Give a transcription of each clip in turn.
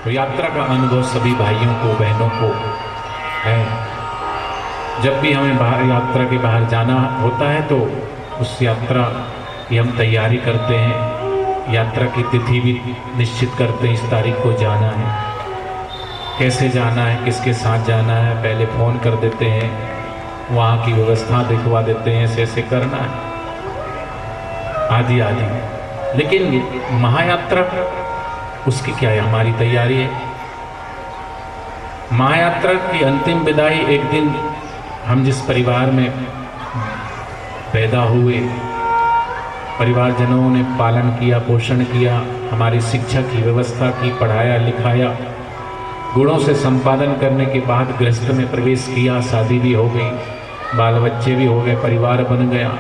तो यात्रा का अनुभव सभी भाइयों को बहनों को है। जब भी हमें बाहर यात्रा के बाहर जाना होता है तो उस यात्रा की हम तैयारी करते हैं, यात्रा की तिथि भी निश्चित करते हैं, इस तारीख को जाना है, कैसे जाना है, किसके साथ जाना है, पहले फ़ोन कर देते हैं, वहाँ की व्यवस्था दिखवा देते हैं, ऐसे ऐसे करना है आदि आदि। लेकिन महायात्रा उसकी क्या है, हमारी तैयारी है। महायात्रा की अंतिम विदाई एक दिन हम जिस परिवार में पैदा हुए, परिवारजनों ने पालन किया, पोषण किया, हमारी शिक्षा की व्यवस्था की, पढ़ाया लिखाया, गुणों से संपादन करने के बाद गृहस्थ में प्रवेश किया, शादी भी हो गई, बाल बच्चे भी हो गए, परिवार बन गया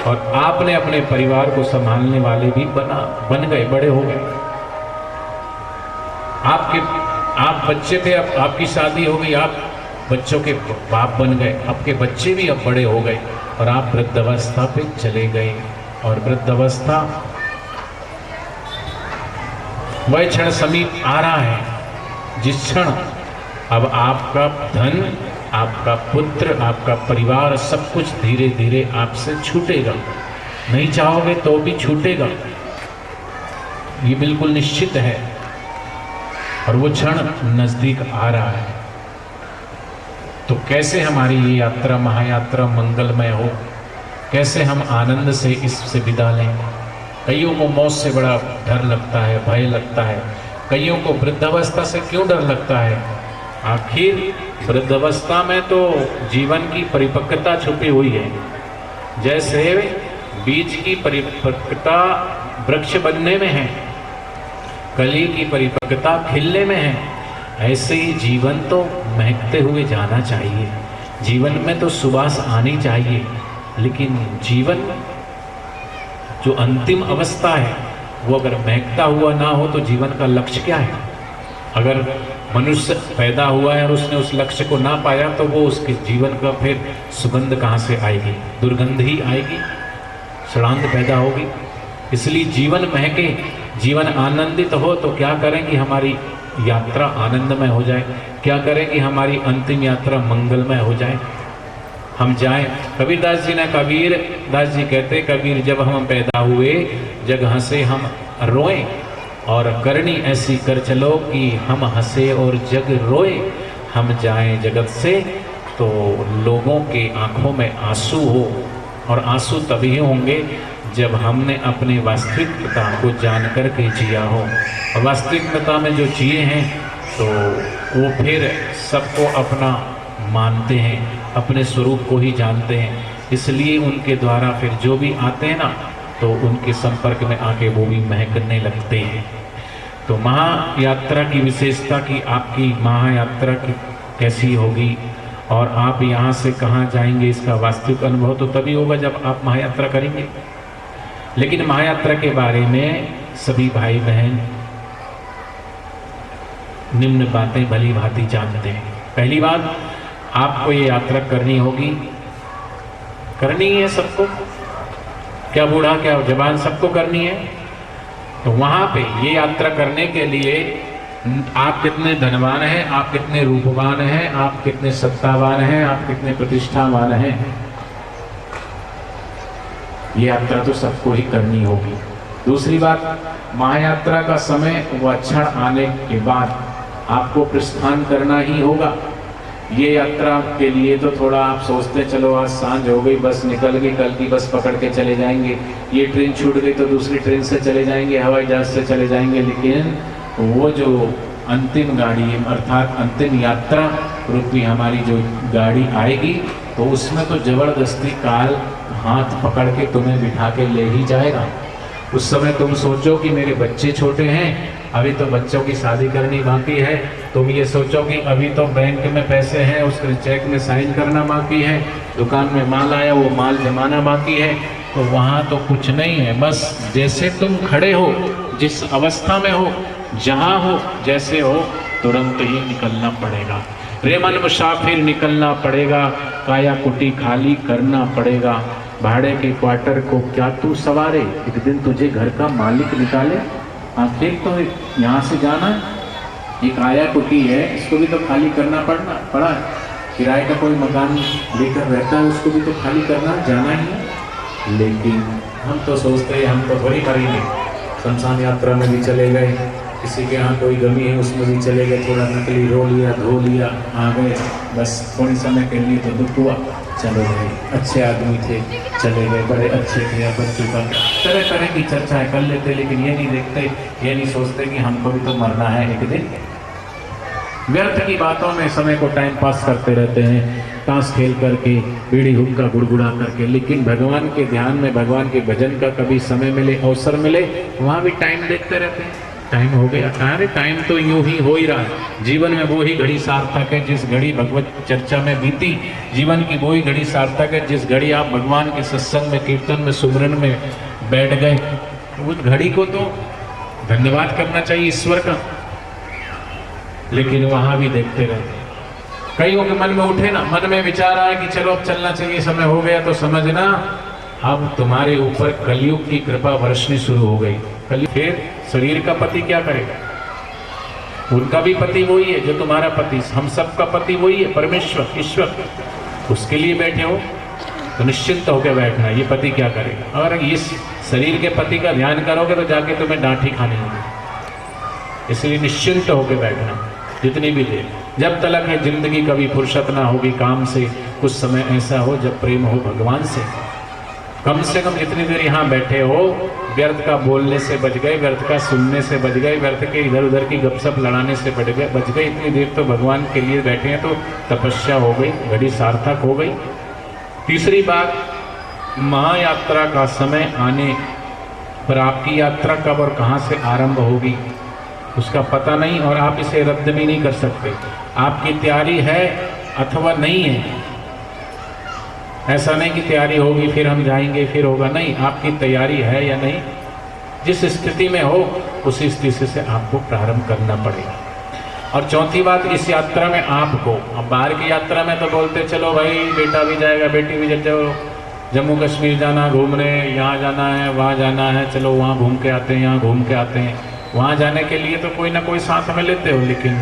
और आपने अपने परिवार को संभालने वाले भी बन गए, बड़े हो गए। आप बच्चे थे, अब आपकी शादी हो गई, आप बच्चों के बाप बन गए, आपके बच्चे भी अब बड़े हो गए और आप वृद्धावस्था पे चले गए। और वृद्धावस्था वह क्षण समीप आ रहा है जिस क्षण अब आपका धन, आपका पुत्र, आपका परिवार सब कुछ धीरे धीरे आपसे छूटेगा। नहीं चाहोगे तो भी छूटेगा, ये बिल्कुल निश्चित है और वो क्षण नजदीक आ रहा है। तो कैसे हमारी ये यात्रा, महायात्रा मंगलमय हो, कैसे हम आनंद से इससे विदा लें। कईयों को मौत से बड़ा डर लगता है, भय लगता है। कईयों को वृद्धावस्था से क्यों डर लगता है? आखिर वृद्धावस्था में तो जीवन की परिपक्वता छुपी हुई है। जैसे बीज की परिपक्वता वृक्ष बनने में है, कली की परिपक्वता खिलने में है, ऐसे ही जीवन तो महकते हुए जाना चाहिए। जीवन में तो सुबास आनी चाहिए, लेकिन जीवन जो अंतिम अवस्था है वो अगर महकता हुआ ना हो तो जीवन का लक्ष्य क्या है? अगर मनुष्य पैदा हुआ है और उसने उस लक्ष्य को ना पाया तो वो उसके जीवन का फिर सुगंध कहाँ से आएगी? दुर्गंध ही आएगी, सड़ांध पैदा होगी। इसलिए जीवन महके, जीवन आनंदित हो तो क्या करें कि हमारी यात्रा आनंदमय हो जाए, क्या करें कि हमारी अंतिम यात्रा मंगलमय हो जाए, हम जाएं। कबीरदास जी ने, कबीर दास जी कहते, कबीर जब हम पैदा हुए जग हंसे हम रोएं, और करनी ऐसी कर चलो कि हम हंसे और जग रोए। हम जाएं जगत से तो लोगों के आंखों में आंसू हो, और आंसू तभी होंगे जब हमने अपनी वास्तविकता को जान कर के जिया हो। और वास्तविकता में जो जिए हैं तो वो फिर सबको अपना मानते हैं, अपने स्वरूप को ही जानते हैं। इसलिए उनके द्वारा फिर जो भी आते हैं ना तो उनके संपर्क में आके वो भी महकने लगते हैं। तो महायात्रा की विशेषता की, आपकी महायात्रा की कैसी होगी और आप यहाँ से कहाँ जाएंगे, इसका वास्तविक अनुभव तो तभी होगा जब आप महायात्रा करेंगे। लेकिन महायात्रा के बारे में सभी भाई बहन निम्न बातें भली भांति जानते हैं। पहली बात, आपको ये यात्रा करनी होगी, करनी है सबको, क्या बूढ़ा क्या जवान, सबको करनी है। तो वहाँ पे ये यात्रा करने के लिए आप कितने धनवान हैं, आप कितने रूपवान हैं, आप कितने सत्तावान हैं, आप कितने प्रतिष्ठावान हैं, ये यात्रा तो सबको ही करनी होगी। दूसरी बात, महायात्रा का समय वह क्षण आने के बाद आपको प्रस्थान करना ही होगा। ये यात्रा के लिए तो थोड़ा आप सोचते चलो आज सांझ हो गई, बस निकल गई, कल की बस पकड़ के चले जाएंगे, ये ट्रेन छूट गई तो दूसरी ट्रेन से चले जाएंगे, हवाई जहाज से चले जाएंगे। लेकिन वो जो अंतिम गाड़ी अर्थात अंतिम यात्रा रूपी हमारी जो गाड़ी आएगी तो उसमें तो जबरदस्ती काल हाथ पकड़ के तुम्हें बिठा के ले ही जाएगा। उस समय तुम सोचो कि मेरे बच्चे छोटे हैं, अभी तो बच्चों की शादी करनी बाकी है, तुम ये सोचो कि अभी तो बैंक में पैसे हैं, उसके चेक में साइन करना बाकी है, दुकान में माल आया वो माल जमाना बाकी है। तो वहाँ तो कुछ नहीं है, बस जैसे तुम खड़े हो, जिस अवस्था में हो, जहाँ हो, जैसे हो, तुरंत ही निकलना पड़ेगा। रे मन मुसाफिर निकलना पड़ेगा, काया कुटी खाली करना पड़ेगा, भाड़े के क्वार्टर को क्या तू सवारे, एक दिन तुझे घर का मालिक निकाले। आखिर तो यहाँ से जाना है, ये काया कुटी है, इसको भी तो खाली करना पड़ा है। किराए का कोई मकान लेकर रहता है, उसको भी तो खाली करना जाना ही है। लेकिन हम तो सोचते हैं हम तो थोड़ी मरेंगे, शमशान यात्रा में भी चले गए, किसी के यहाँ कोई गमी है उसमें भी चले गए, थोड़ा नकली रो लिया धो लिया आ गए, बस थोड़ी समय के लिए तो दुख हुआ, चलो भाई अच्छे आदमी थे चले गए, बड़े अच्छे थे, अब बच्चों का तरह तरह की चर्चाएं कर लेते, लेकिन ये नहीं देखते, ये नहीं सोचते कि हमको भी तो मरना है एक दिन। व्यर्थ की बातों में समय को टाइम पास करते रहते हैं, ताश खेल करके, बीड़ी हुक्का गुड़गुड़ा करके, लेकिन भगवान के ध्यान में, भगवान के भजन का कभी समय मिले, अवसर मिले, वहाँ भी टाइम देखते रहते हैं। टाइम हो गया, अरे टाइम तो यूं ही हो ही रहा है। जीवन में वो ही घड़ी सार्थक है जिस घड़ी भगवत चर्चा में बीती, जीवन की वो ही घड़ी सार्थक है जिस घड़ी आप भगवान के सत्संग में, कीर्तन में, सुमरन में बैठ गए। उस घड़ी को तो धन्यवाद करना चाहिए ईश्वर का, लेकिन वहां भी देखते रहते। कईयों के मन में उठे ना, मन में विचार आया कि चलो अब चलना चाहिए, समय हो गया, तो समझना अब तुम्हारे ऊपर कलयुग की कृपा वर्षनी शुरू हो गई। कलयुग फिर शरीर का पति क्या करेगा? उनका भी पति वही है जो तुम्हारा पति, हम सबका पति वही है, परमेश्वर ईश्वर। उसके लिए बैठे हो तो निश्चिंत होकर बैठना, ये पति क्या करेगा। और इस शरीर के पति का ध्यान करोगे तो जाके तुम्हें डांट ही खानी होगी। इसलिए निश्चिंत होकर बैठना जितनी भी देर, जब तलक है जिंदगी कभी फुर्सत ना होगी काम से, कुछ समय ऐसा हो जब प्रेम हो भगवान से। कम से कम जितनी देर यहाँ बैठे हो, व्यर्थ का बोलने से बच गए, व्यर्थ का सुनने से बच गए, व्यर्थ के इधर उधर की गपशप लड़ाने से बच गए। इतनी देर तो भगवान के लिए बैठे हैं, तो तपस्या हो गई, घड़ी सार्थक हो गई। तीसरी बात, महायात्रा का समय आने पर आपकी यात्रा कब और कहाँ से आरंभ होगी उसका पता नहीं, और आप इसे रद्द भी नहीं कर सकते। आपकी तैयारी है अथवा नहीं है, ऐसा नहीं कि तैयारी होगी फिर हम जाएंगे फिर होगा, नहीं, आपकी तैयारी है या नहीं, जिस स्थिति में हो उसी स्थिति से आपको प्रारंभ करना पड़ेगा। और चौथी बात, इस यात्रा में आपको, अब बाहर की यात्रा में तो बोलते चलो भाई बेटा भी जाएगा बेटी भी जाओ, जम्मू कश्मीर जाना घूमने, यहाँ जाना है वहाँ जाना है, चलो वहाँ घूम के आते हैं, यहाँ घूम के आते हैं। वहाँ जाने के लिए तो कोई ना कोई साथ में लेते हो, लेकिन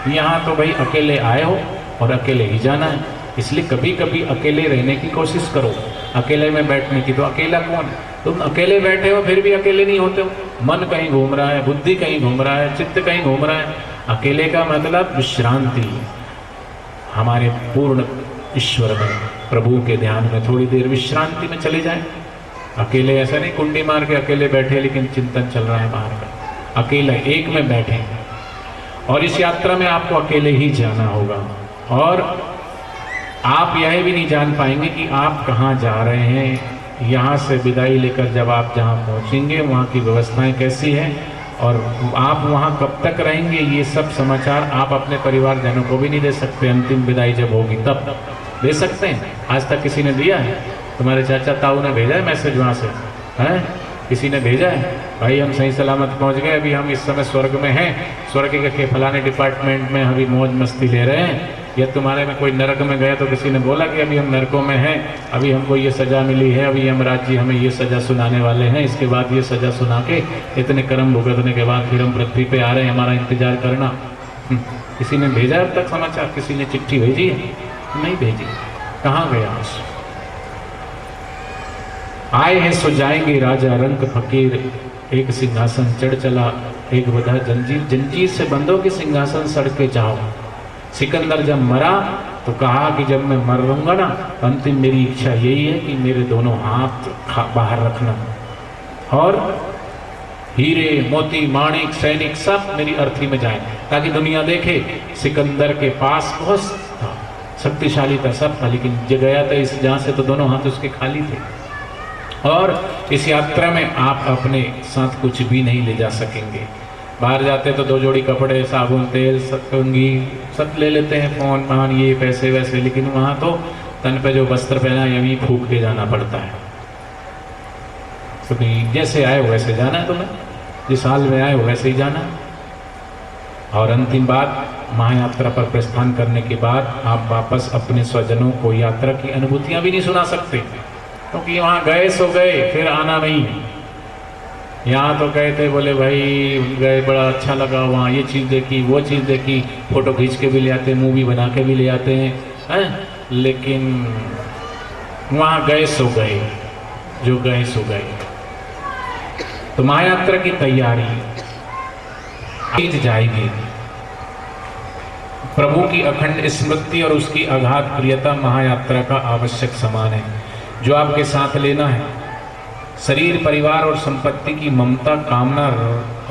यहाँ तो भाई अकेले आए हो और अकेले ही जाना है। इसलिए कभी कभी अकेले रहने की कोशिश करो, अकेले में बैठने की। तो अकेला कौन है? तुम अकेले बैठे हो फिर भी अकेले नहीं होते हो, मन कहीं घूम रहा है, बुद्धि कहीं घूम रहा है, चित्त कहीं घूम रहा है। अकेले का मतलब विश्रांति, हमारे पूर्ण ईश्वर में, प्रभु के ध्यान में थोड़ी देर विश्रांति में चले जाएं। अकेले ऐसा नहीं कुंडी मार के अकेले बैठे लेकिन चिंतन चल रहा है बाहर का, अकेले एक में बैठे। और इस यात्रा में आपको अकेले ही जाना होगा, और आप यह भी नहीं जान पाएंगे कि आप कहाँ जा रहे हैं। यहाँ से विदाई लेकर जब आप जहाँ पहुँचेंगे वहाँ की व्यवस्थाएं कैसी हैं और आप वहाँ कब तक रहेंगे, ये सब समाचार आप अपने परिवारजनों को भी नहीं दे सकते। अंतिम विदाई जब होगी तब दे सकते हैं। आज तक किसी ने दिया है? तुम्हारे चाचा ताऊ ने भेजा है मैसेज वहाँ से? हैं? किसी ने भेजा है? भाई हम सही सलामत पहुँच गए, अभी हम इस समय स्वर्ग में हैं, स्वर्ग के फलाने डिपार्टमेंट में अभी मौज मस्ती ले रहे हैं। या तुम्हारे में कोई नरक में गया तो किसी ने बोला कि अभी हम नरकों में हैं, अभी हमको ये सज़ा मिली है, अभी यमराज जी हमें ये सज़ा सुनाने वाले हैं, इसके बाद ये सज़ा सुना के इतने कर्म भुगतने के बाद फिर हम पृथ्वी पे आ रहे हैं, हमारा इंतजार करना। किसी ने भेजा अब तक समाचार? किसी ने चिट्ठी भेजी है? नहीं भेजी। कहाँ गया? आए हैं सो जाएंगे राजा रंग फकीर, एक सिंहासन चढ़ चला एक बधा जंजीर, जंजीर से बंदों के सिंहासन सड़ के जाओ। सिकंदर जब मरा तो कहा कि जब मैं मर लूंगा ना, अंतिम मेरी इच्छा यही है कि मेरे दोनों हाथ बाहर रखना, और हीरे मोती माणिक सैनिक सब मेरी अर्थी में जाए, ताकि दुनिया देखे सिकंदर के पास बहुत था, शक्तिशाली था, सब था, लेकिन जो गया था इस जहाँ से तो दोनों हाथ उसके खाली थे। और इस यात्रा में आप अपने साथ कुछ भी नहीं ले जा सकेंगे। बाहर जाते तो 2 जोड़ी कपड़े, साबुन, तेल, कंघी सब ले लेते हैं, फोन वाहन, ये पैसे वैसे, लेकिन वहाँ तो तन पे जो वस्त्र पहना है यही फूक के जाना पड़ता है। तो जैसे आए हो वैसे जाना है तुम्हें, जिस हाल में आए हो वैसे ही जाना है। और अंतिम बात, महायात्रा पर प्रस्थान करने के बाद आप वापस अपने स्वजनों को यात्रा की अनुभूतियाँ भी नहीं सुना सकते, क्योंकि वहाँ गए सो गए, फिर आना नहीं है। यहाँ तो गए थे, बोले भाई गए, बड़ा अच्छा लगा, वहाँ ये चीज़ देखी, वो चीज़ देखी, फोटो खींच के भी ले आते हैं, मूवी बना के भी ले आते हैं, लेकिन वहाँ गए सो गए, जो गए सो गए। तो महायात्रा की तैयारी बीत जाएगी। प्रभु की अखंड स्मृति और उसकी अगाध प्रियता महायात्रा का आवश्यक सामान है, जो आपके साथ लेना है। शरीर, परिवार और संपत्ति की ममता, कामना,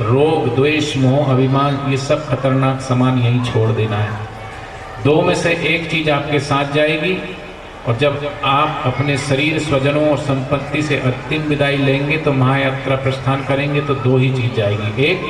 रोग, द्वेष, मोह, अभिमान, ये सब खतरनाक सामान यहीं छोड़ देना है। दो में से एक चीज आपके साथ जाएगी, और जब आप अपने शरीर, स्वजनों और संपत्ति से अंतिम विदाई लेंगे तो महायात्रा प्रस्थान करेंगे तो दो ही चीज जाएगी। एक,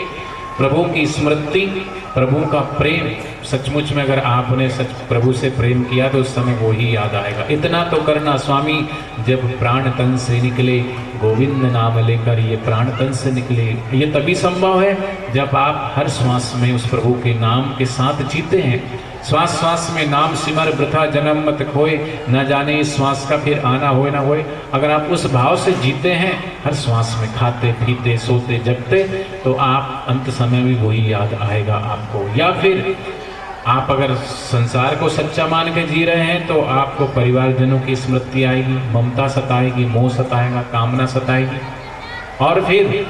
प्रभु की स्मृति, प्रभु का प्रेम। सचमुच में अगर आपने सच प्रभु से प्रेम किया तो उस समय वो ही याद आएगा। इतना तो करना स्वामी, जब प्राण तन से निकले गोविंद नाम लेकर, ये प्राण तन से निकले, ये तभी संभव है जब आप हर श्वास में उस प्रभु के नाम के साथ जीते हैं। श्वास श्वास में नाम सिमर वृथा जन्म मत खोए, न जाने इस श्वास का फिर आना होए ना होए। अगर आप उस भाव से जीते हैं, हर श्वास में खाते पीते सोते जगते, तो आप अंत समय में वही याद आएगा आपको। या फिर आप अगर संसार को सच्चा मान के जी रहे हैं तो आपको परिवारजनों की स्मृति आएगी, ममता सताएगी, मोह सताएगा, कामना सताएगी, और फिर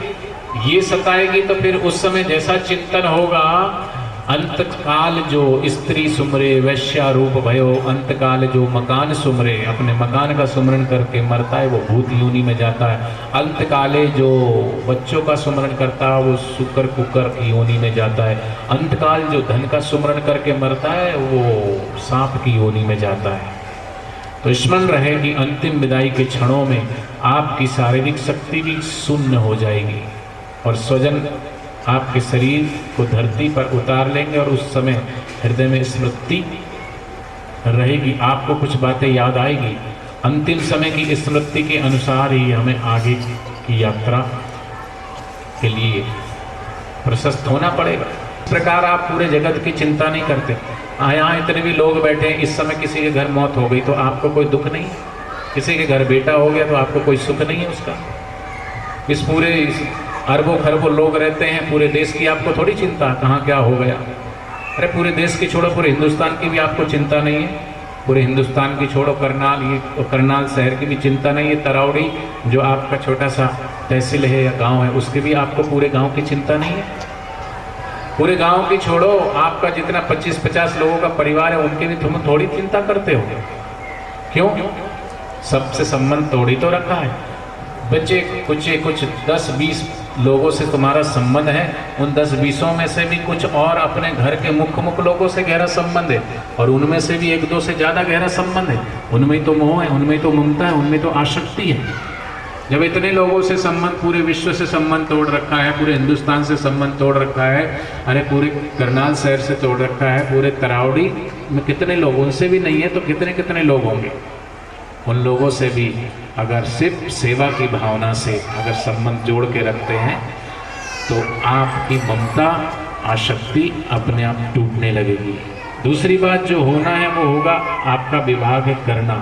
ये सताएगी तो फिर उस समय जैसा चिंतन होगा, अंतकाल जो स्त्री सुमरे वैश्या रूप भयो, अंतकाल जो मकान सुमरे, अपने मकान का सुमरण करके मरता है वो भूत योनि में जाता है। अंतकाले जो बच्चों का सुमरण करता है वो सुकर कुकर की योनि में जाता है। अंतकाल जो धन का सुमरण करके मरता है वो सांप की योनि में जाता है। तो स्मरण रहे कि अंतिम विदाई के क्षणों में आपकी शारीरिक शक्ति भी शून्य हो जाएगी और स्वजन आपके शरीर को धरती पर उतार लेंगे, और उस समय हृदय में स्मृति रहेगी, आपको कुछ बातें याद आएगी। अंतिम समय की स्मृति के अनुसार ही हमें आगे की यात्रा के लिए प्रशस्त होना पड़ेगा। इस प्रकार आप पूरे जगत की चिंता नहीं करते। यहाँ इतने भी लोग बैठे हैं, इस समय किसी के घर मौत हो गई तो आपको कोई दुख नहीं, किसी के घर बेटा हो गया तो आपको कोई सुख नहीं है उसका। इस पूरे अरबों खरबों लोग रहते हैं, पूरे देश की आपको थोड़ी चिंता कहाँ क्या हो गया। अरे पूरे देश की छोड़ो, पूरे हिंदुस्तान की भी आपको चिंता नहीं है। पूरे हिंदुस्तान की छोड़ो, करनाल, ये करनाल शहर की भी चिंता नहीं है। तरावड़ी जो आपका छोटा सा तहसील है या गांव है, उसकी भी आपको पूरे गांव की चिंता नहीं है। पूरे गांव की छोड़ो, आपका जितना 25-50 लोगों का परिवार है उनकी भी तुम थोड़ी चिंता करते हो। क्यों? सबसे संबंध तोड़ ही तो रखा है। बच्चे कुछ 10-20 लोगों से तुम्हारा संबंध है, उन 10-20 में से भी कुछ और अपने घर के मुख्य लोगों से गहरा संबंध है, और उनमें से भी 1-2 से ज़्यादा गहरा संबंध है। उनमें तो मोह है, उनमें तो ममता है, उनमें तो आसक्ति है। जब इतने लोगों से संबंध, पूरे विश्व से संबंध तोड़ रखा है, पूरे हिंदुस्तान से संबंध तोड़ रखा है, अरे पूरे करनाल शहर से तोड़ रखा है, पूरे तरावड़ी में कितने लोग, उनसे भी नहीं है तो कितने कितने लोग होंगे। उन लोगों से भी अगर सिर्फ सेवा की भावना से अगर संबंध जोड़ के रखते हैं तो आपकी ममता, आसक्ति अपने आप टूटने लगेगी। दूसरी बात जो होना है वो होगा आपका विभाग करना।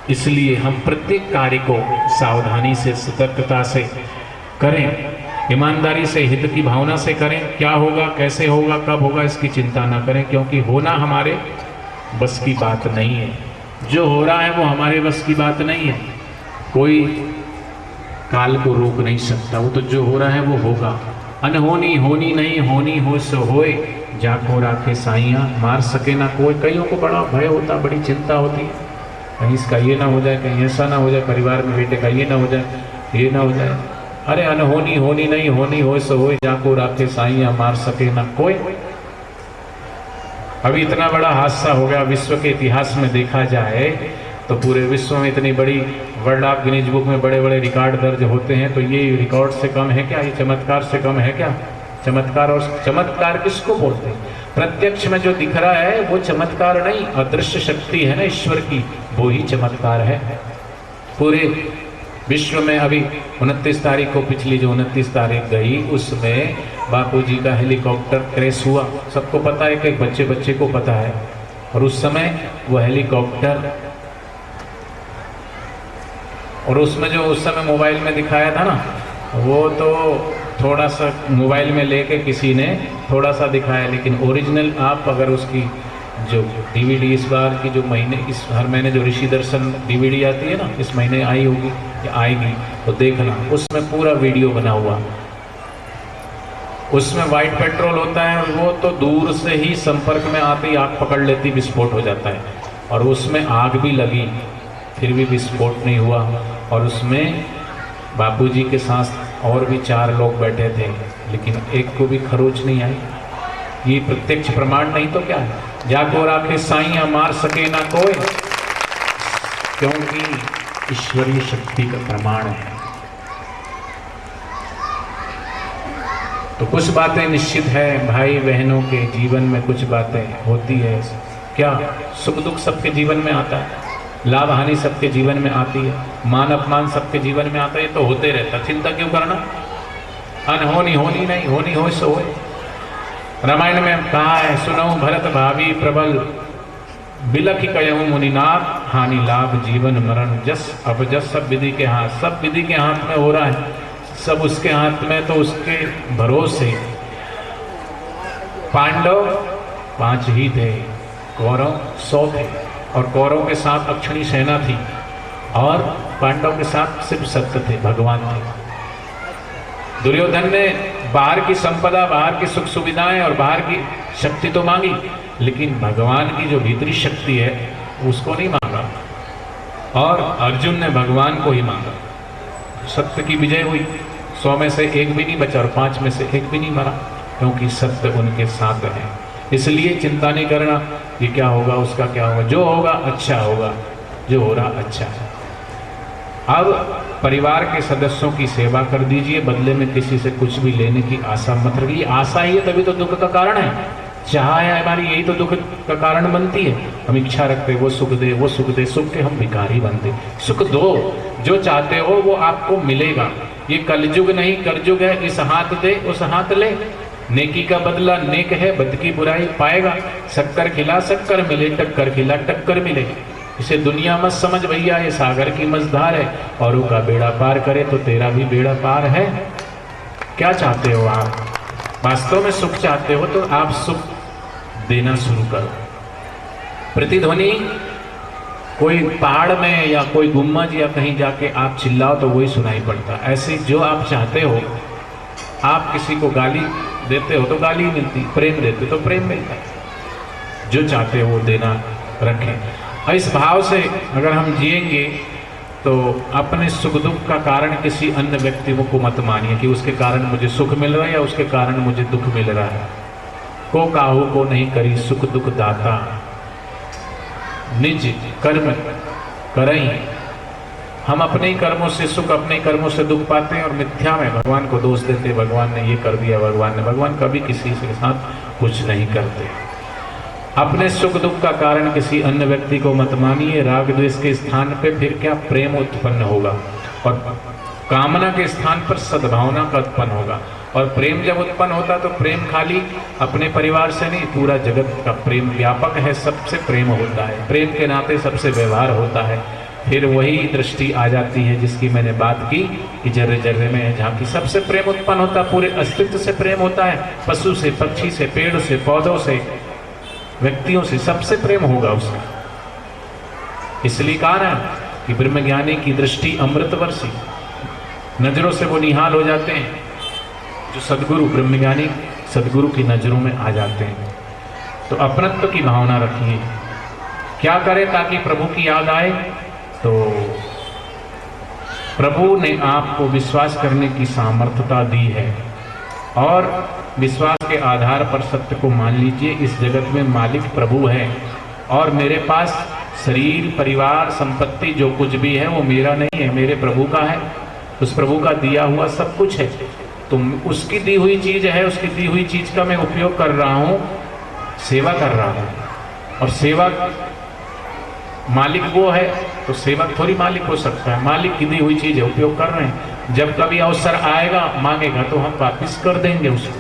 इसलिए हम प्रत्येक कार्य को सावधानी से, सतर्कता से करें, ईमानदारी से, हित की भावना से करें। क्या होगा, कैसे होगा, कब होगा, इसकी चिंता ना करें, क्योंकि होना हमारे बस की बात नहीं है। जो हो रहा है वो हमारे बस की बात नहीं है। कोई काल को रोक नहीं सकता, वो तो जो हो रहा है वो होगा। अनहोनी होनी नहीं, होनी हो सो होए, जाको राखे साइया, मार सके ना कोई। कईयों को बड़ा भय होता, बड़ी चिंता होती है, कहीं इसका ये ना हो जाए, कहीं ऐसा ना हो जाए, परिवार में बेटे का ये ना हो जाए, ये ना हो जाए। अरे अनहोनी होनी नहीं, होनी हो सो होए, जाको राखे साइया, मार सके ना कोई। अभी इतना बड़ा हादसा हो गया, विश्व के इतिहास में देखा जाए तो पूरे विश्व में इतनी बड़ी वर्ल्ड ऑफ गिनीज बुक में बड़े बड़े रिकॉर्ड दर्ज होते हैं, तो ये रिकॉर्ड से कम है क्या? ये चमत्कार से कम है क्या? चमत्कार, और चमत्कार किसको बोलते हैं? प्रत्यक्ष में जो दिख रहा है वो चमत्कार नहीं, अदृश्य शक्ति है ना ईश्वर की, वो ही चमत्कार है। पूरे विश्व में अभी 29 तारीख को, पिछली जो 29 तारीख गई, उसमें बापूजी का हेलीकॉप्टर क्रैश हुआ। सबको पता है कि बच्चे को पता है। और उस समय वो हेलीकॉप्टर, और उसमें जो उस समय मोबाइल में दिखाया था ना, वो तो थोड़ा सा मोबाइल में लेके किसी ने थोड़ा सा दिखाया, लेकिन ओरिजिनल आप अगर उसकी जो डीवीडी इस बार की जो इस हर महीने जो ऋषि दर्शन डीवीडी आती है ना, इस महीने आई होगी या आएगी, तो देखना उसमें पूरा वीडियो बना हुआ। उसमें वाइट पेट्रोल होता है, वो तो दूर से ही संपर्क में आते ही आग पकड़ लेती, विस्फोट हो जाता है। और उसमें आग भी लगी फिर भी विस्फोट नहीं हुआ। और उसमें बापूजी के साथ और भी 4 लोग बैठे थे, लेकिन एक को भी खरोच नहीं आई। ये प्रत्यक्ष प्रमाण नहीं तो क्या है? जाको राखे साइया मार सके ना कोई, क्योंकि ईश्वरीय शक्ति का प्रमाण है। तो कुछ बातें निश्चित है भाई बहनों के जीवन में, कुछ बातें होती है। क्या सुख दुख सबके जीवन में आता है, लाभ हानि सबके जीवन में आती है, मान अपमान सबके जीवन में आता है, तो होते रहता, चिंता क्यों करना। अनहोनी होनी नहीं, होनी हो सो हो। रामायण में कहा है, सुनो भरत भावी प्रबल बिलख कहूँ मुनिनाथ, हानि लाभ जीवन मरण जस अपजस सब विधि के हाथ। सब विधि के हाथ में हो रहा है, सब उसके हाथ में, तो उसके भरोसे। पांडव 5 ही थे, कौरव 100 थे, और कौरव के साथ अक्षणी सेना थी, और पांडव के साथ सिर्फ सत्य थे, भगवान थे। दुर्योधन ने बाहर की संपदा, बाहर की सुख सुविधाएं और बाहर की शक्ति तो मांगी, लेकिन भगवान की जो भीतरी शक्ति है उसको नहीं मांगा। और अर्जुन ने भगवान को ही मांगा। सत्य की विजय हुई, 100 में से 1 भी नहीं बचा और 5 में से 1 भी नहीं मरा, क्योंकि सत्य उनके साथ है। इसलिए चिंता नहीं करना कि क्या होगा, उसका क्या होगा, जो होगा अच्छा होगा, जो हो रहा अच्छा है। अब परिवार के सदस्यों की सेवा कर दीजिए, बदले में किसी से कुछ भी लेने की आशा मत रखिए। आशा ही है तभी तो दुख का कारण है, चाह है हमारी, यही तो दुख का कारण बनती है। हम इच्छा रखते वो सुख दे, वो सुख दे, सुख के हम भिखारी बनते। सुख दो, जो चाहते हो वो आपको मिलेगा। ये कलयुग नहीं करजुग है, इस हाथ दे उस हाथ ले। नेकी का बदला नेक है, बद की बुराई पाएगा। शक्कर खिला शक्कर मिले, टक्कर खिला टक्कर मिले। इसे दुनिया मत समझ भैया, ये सागर की मझधार है, औरों का बेड़ा पार करे तो तेरा भी बेड़ा पार है। क्या चाहते हो आप? वास्तव में सुख चाहते हो तो आप सुख देना शुरू करो। प्रतिध्वनि कोई पहाड़ में या कोई गुम्बद या कहीं जाके आप चिल्लाओ तो वही सुनाई पड़ता। ऐसे जो आप चाहते हो, आप किसी को गाली देते हो तो गाली मिलती, प्रेम देते तो प्रेम मिलता है। जो चाहते हो वो देना रखें। और इस भाव से अगर हम जिएंगे तो अपने सुख दुख का कारण किसी अन्य व्यक्ति को मत मानिए कि उसके कारण मुझे सुख मिल रहा है या उसके कारण मुझे दुख मिल रहा है। को काहू को नहीं करी सुख दुख दाता, निज कर्म करई। हम अपने ही कर्मों से सुख, अपने ही कर्मों से दुख पाते हैं और मिथ्या में भगवान को दोष देते, भगवान ने ये कर दिया, भगवान कभी किसी के साथ कुछ नहीं करते। अपने सुख दुख का कारण किसी अन्य व्यक्ति को मत मानिए। राग द्वेष के स्थान पे फिर क्या प्रेम उत्पन्न होगा, और कामना के स्थान पर सद्भावना का उत्पन्न होगा। और प्रेम जब उत्पन्न होता तो प्रेम खाली अपने परिवार से नहीं, पूरा जगत का प्रेम व्यापक है, सबसे प्रेम होता है। प्रेम के नाते सबसे व्यवहार होता है। फिर वही दृष्टि आ जाती है जिसकी मैंने बात की कि जर्रे जर्रे में झांकी। सबसे प्रेम उत्पन्न होता है, पूरे अस्तित्व से प्रेम होता है, पशु से, पक्षी से, पेड़ से, पौधों से, व्यक्तियों से, सबसे प्रेम होगा उसका। इसलिए कहा ना कि ब्रह्मज्ञानी की दृष्टि अमृतवर्षी, नजरों से वो निहाल हो जाते हैं। जो सदगुरु, ब्रह्मज्ञानी सदगुरु की नजरों में आ जाते हैं। तो अपनत्व की भावना रखिए। क्या करें ताकि प्रभु की याद आए? तो प्रभु ने आपको विश्वास करने की सामर्थ्यता दी है, और विश्वास के आधार पर सत्य को मान लीजिए। इस जगत में मालिक प्रभु है, और मेरे पास शरीर, परिवार, संपत्ति जो कुछ भी है वो मेरा नहीं है, मेरे प्रभु का है। उस प्रभु का दिया हुआ सब कुछ है, तो उसकी दी हुई चीज है, उसकी दी हुई चीज का मैं उपयोग कर रहा हूं, सेवा कर रहा हूं। और सेवक मालिक वो है तो सेवक थोड़ी मालिक हो सकता है। मालिक की दी हुई चीज है, उपयोग कर रहे हैं। जब कभी अवसर आएगा, मांगेगा तो हम वापिस कर देंगे उसको।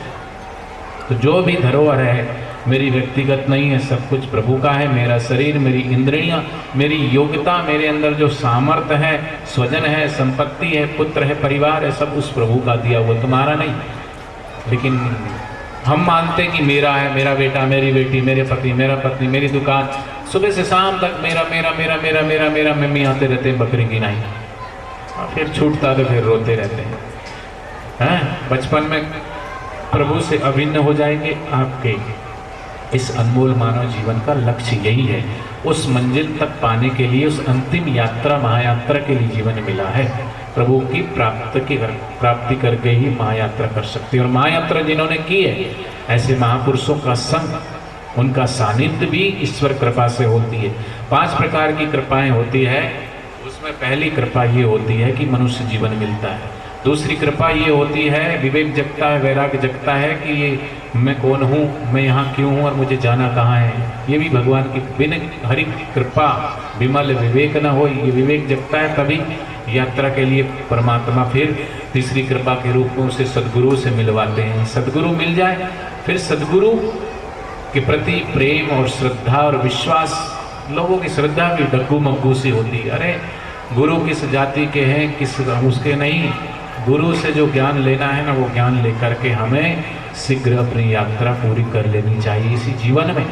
तो जो भी धरोहर है मेरी व्यक्तिगत नहीं है, सब कुछ प्रभु का है। मेरा शरीर, मेरी इंद्रियां, मेरी योग्यता, मेरे अंदर जो सामर्थ्य है, स्वजन है, संपत्ति है, पुत्र है, परिवार है, सब उस प्रभु का दिया हुआ, तुम्हारा नहीं। लेकिन हम मानते हैं कि मेरा है, मेरा बेटा, मेरी बेटी, मेरे पति, मेरा पत्नी, मेरी दुकान, सुबह से शाम तक मेरा मेरा मेरा मेरा मेरा मेरा मम्मी आते रहते हैं बकरी की नहीं, और फिर छूटता तो फिर रोते रहते हैं। बचपन में प्रभु से अभिन्न हो जाएंगे। आपके इस अनमोल मानव जीवन का लक्ष्य यही है। उस मंजिल तक पाने के लिए, उस अंतिम यात्रा, महायात्रा के लिए जीवन मिला है। प्रभु की प्राप्ति करके ही महायात्रा कर सकते हैं। और महायात्रा जिन्होंने की है, ऐसे महापुरुषों का संग, उनका सानिध्य भी ईश्वर कृपा से होती है। 5 प्रकार की कृपाएं होती है। उसमें पहली कृपा ये होती है कि मनुष्य जीवन मिलता है। दूसरी कृपा ये होती है, विवेक जगता है, वैराग्य जगता है कि ये मैं कौन हूँ, मैं यहाँ क्यों हूँ और मुझे जाना कहाँ है। ये भी भगवान की बिन हरि कृपा विमल विवेक न हो, ये विवेक जगता है, तभी यात्रा के लिए परमात्मा फिर तीसरी कृपा के रूप में उसे सदगुरु से मिलवाते हैं। सदगुरु मिल जाए, फिर सदगुरु के प्रति प्रेम और श्रद्धा और विश्वास, लोगों की श्रद्धा भी डग्गू मग्गू सी होती है। अरे गुरु किस जाति के हैं, किस उसके नहीं, गुरु से जो ज्ञान लेना है ना, वो ज्ञान लेकर के हमें शीघ्र अपनी यात्रा पूरी कर लेनी चाहिए इसी जीवन में।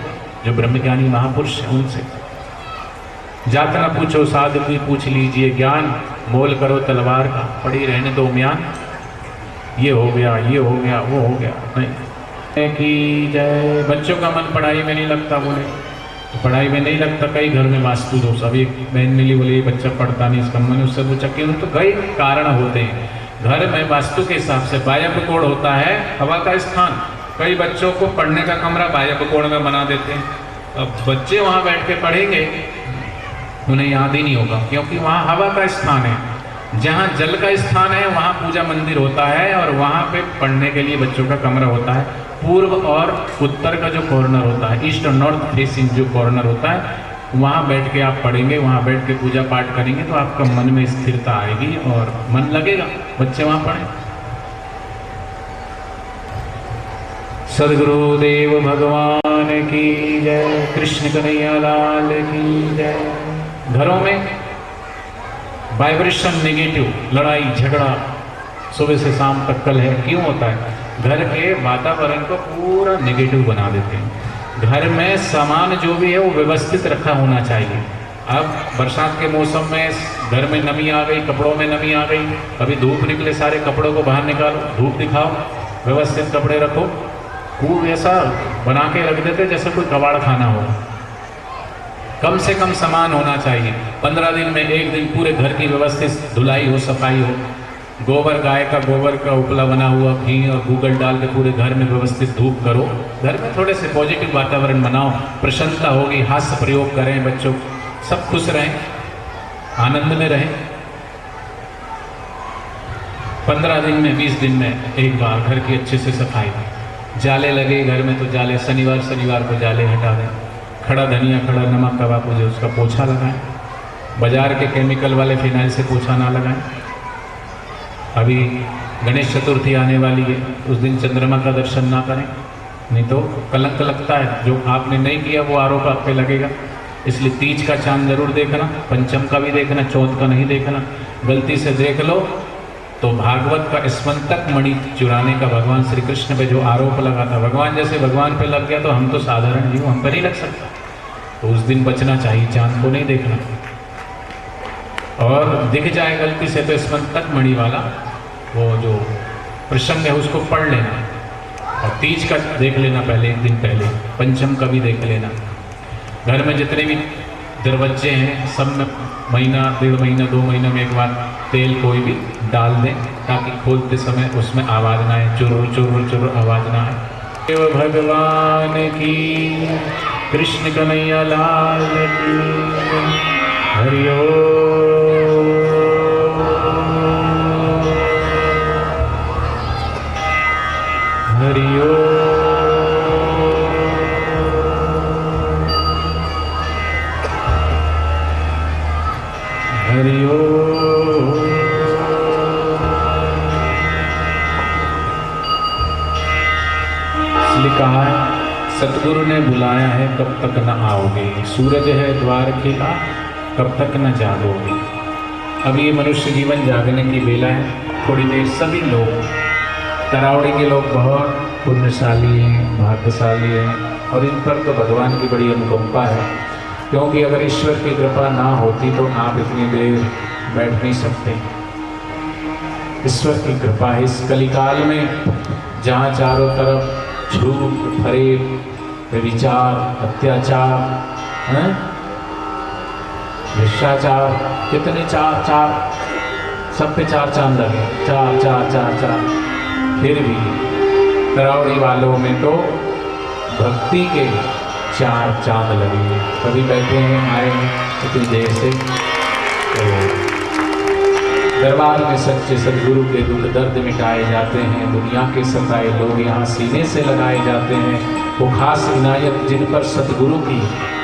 जो ब्रह्मज्ञानी महापुरुष हैं उनसे जात न पूछो साधु भी पूछ लीजिए ज्ञान, मोल करो तलवार का पड़ी रहने दो म्यान। ये हो गया, ये हो गया, वो हो गया, नहीं की जय। बच्चों का मन पढ़ाई में नहीं लगता, बोले तो पढ़ाई में नहीं लगता। कई घर में वास्तु दोष, अभी एक बहन मिली, बोले ये बच्चा पढ़ता नहीं, इसका मन, उससे पूछा क्यों, तो कई कारण होते हैं। घर में वास्तु के हिसाब से बाह्य कोण होता है, हवा का स्थान। कई बच्चों को पढ़ने का कमरा बाह्य कोण में बना देते हैं। अब बच्चे वहाँ बैठ के पढ़ेंगे, उन्हें याद ही नहीं होगा, क्योंकि वहाँ हवा का स्थान है। जहाँ जल का स्थान है वहाँ पूजा मंदिर होता है, और वहाँ पे पढ़ने के लिए बच्चों का कमरा होता है। पूर्व और उत्तर का जो कॉर्नर होता है, ईस्ट और नॉर्थ फेसिंग जो कॉर्नर होता है, वहाँ बैठ के आप पढ़ेंगे, वहाँ बैठ के पूजा पाठ करेंगे तो आपका मन में स्थिरता आएगी और मन लगेगा। बच्चे वहाँ पढ़ें। सद्गुरुदेव भगवान की जय, कृष्ण कन्हैया लाल की जय। घरों में वाइब्रेशन नेगेटिव, लड़ाई झगड़ा सुबह से शाम तक कल है, क्यों होता है? घर के वातावरण को पूरा नेगेटिव बना देते हैं। घर में सामान जो भी है वो व्यवस्थित रखा होना चाहिए। अब बरसात के मौसम में घर में नमी आ गई, कपड़ों में नमी आ गई, अभी धूप निकले, सारे कपड़ों को बाहर निकालो, धूप दिखाओ, व्यवस्थित कपड़े रखो। खूब ऐसा बना के रख देते जैसे कोई कबाड़ खाना हो। कम से कम सामान होना चाहिए। 15 दिन में एक दिन पूरे घर की व्यवस्थित धुलाई हो, सफाई हो। गोबर, गाय का गोबर का उपला बना हुआ घी और गूगल डाल के पूरे घर में व्यवस्थित धूप करो। घर में थोड़े से पॉजिटिव वातावरण बनाओ, प्रसन्नता होगी, हास्य प्रयोग करें, बच्चों सब खुश रहें, आनंद में रहें। 15 दिन में, 20 दिन में एक बार घर की अच्छे से सफाई। जाले लगे घर में तो जाले शनिवार को जाले हटा दें। खड़ा धनिया, खड़ा नमक, कबाब पूजे उसका पोछा लगाएं। बाजार के केमिकल वाले फिनाइल से पोछा ना लगाएं। अभी गणेश चतुर्थी आने वाली है, उस दिन चंद्रमा का दर्शन ना करें, नहीं तो कलंक लगता है। जो आपने नहीं किया वो आरोप आप पे लगेगा। इसलिए तीज का चांद जरूर देखना, पंचम का भी देखना, चौथ का नहीं देखना। गलती से देख लो तो भागवत का स्मंतक मणि चुराने का भगवान श्री कृष्ण पे जो आरोप लगा था, भगवान जैसे भगवान पे लग गया तो हम तो साधारण जीव, हम पर नहीं लग सकता। तो उस दिन बचना चाहिए, चांद को नहीं देखना। और दिख जाए गलती से तो स्मंतक मणि वाला वो जो प्रसंग है उसको पढ़ लेना, और तीज का देख लेना पहले, एक दिन पहले, पंचम का भी देख लेना। घर में जितने भी दरवाजे हैं सब में महीना, 1.5 महीना, 2 महीने में एक बार तेल कोई भी डाल दें, ताकि खोलते समय उसमें आवाज़ ना आए, चुर चुर चुर आवाज़ ना आए। देव भगवान की, कृष्ण कन्हैया लाल की, हरि ओम, हरि ओम, हरि ओम। इसलिए कहा है सतगुरु ने बुलाया है, कब तक न आओगे। सूरज है द्वार खिला, कब तक न जागोगे। अब ये मनुष्य जीवन जागने की बेला है। थोड़ी देर सभी लोग, तरावड़ी के लोग बहुत पुण्यशाली हैं, भाग्यशाली हैं, और इन पर तो भगवान की बड़ी अनुकंपा है, क्योंकि अगर ईश्वर की कृपा ना होती तो आप इतनी देर बैठ नहीं सकते। ईश्वर की कृपा है। इस कलिकाल में जहाँ चारों तरफ झूठ, फरेब, विचार, अत्याचार, भ्रष्टाचार, कितने चार सब पे चार चांद लगे, चार चार चार चार। फिर भी तरावड़ी वालों में तो भक्ति के चार चांद लगे। कभी बैठे हैं, आए हैं इतनी देर से, तो दरबार में सच्चे सदगुरु के दुख दर्द मिटाए जाते हैं। दुनिया के सताए लोग यहाँ सीने से लगाए जाते हैं। वो खास इनायत जिन पर सदगुरु की,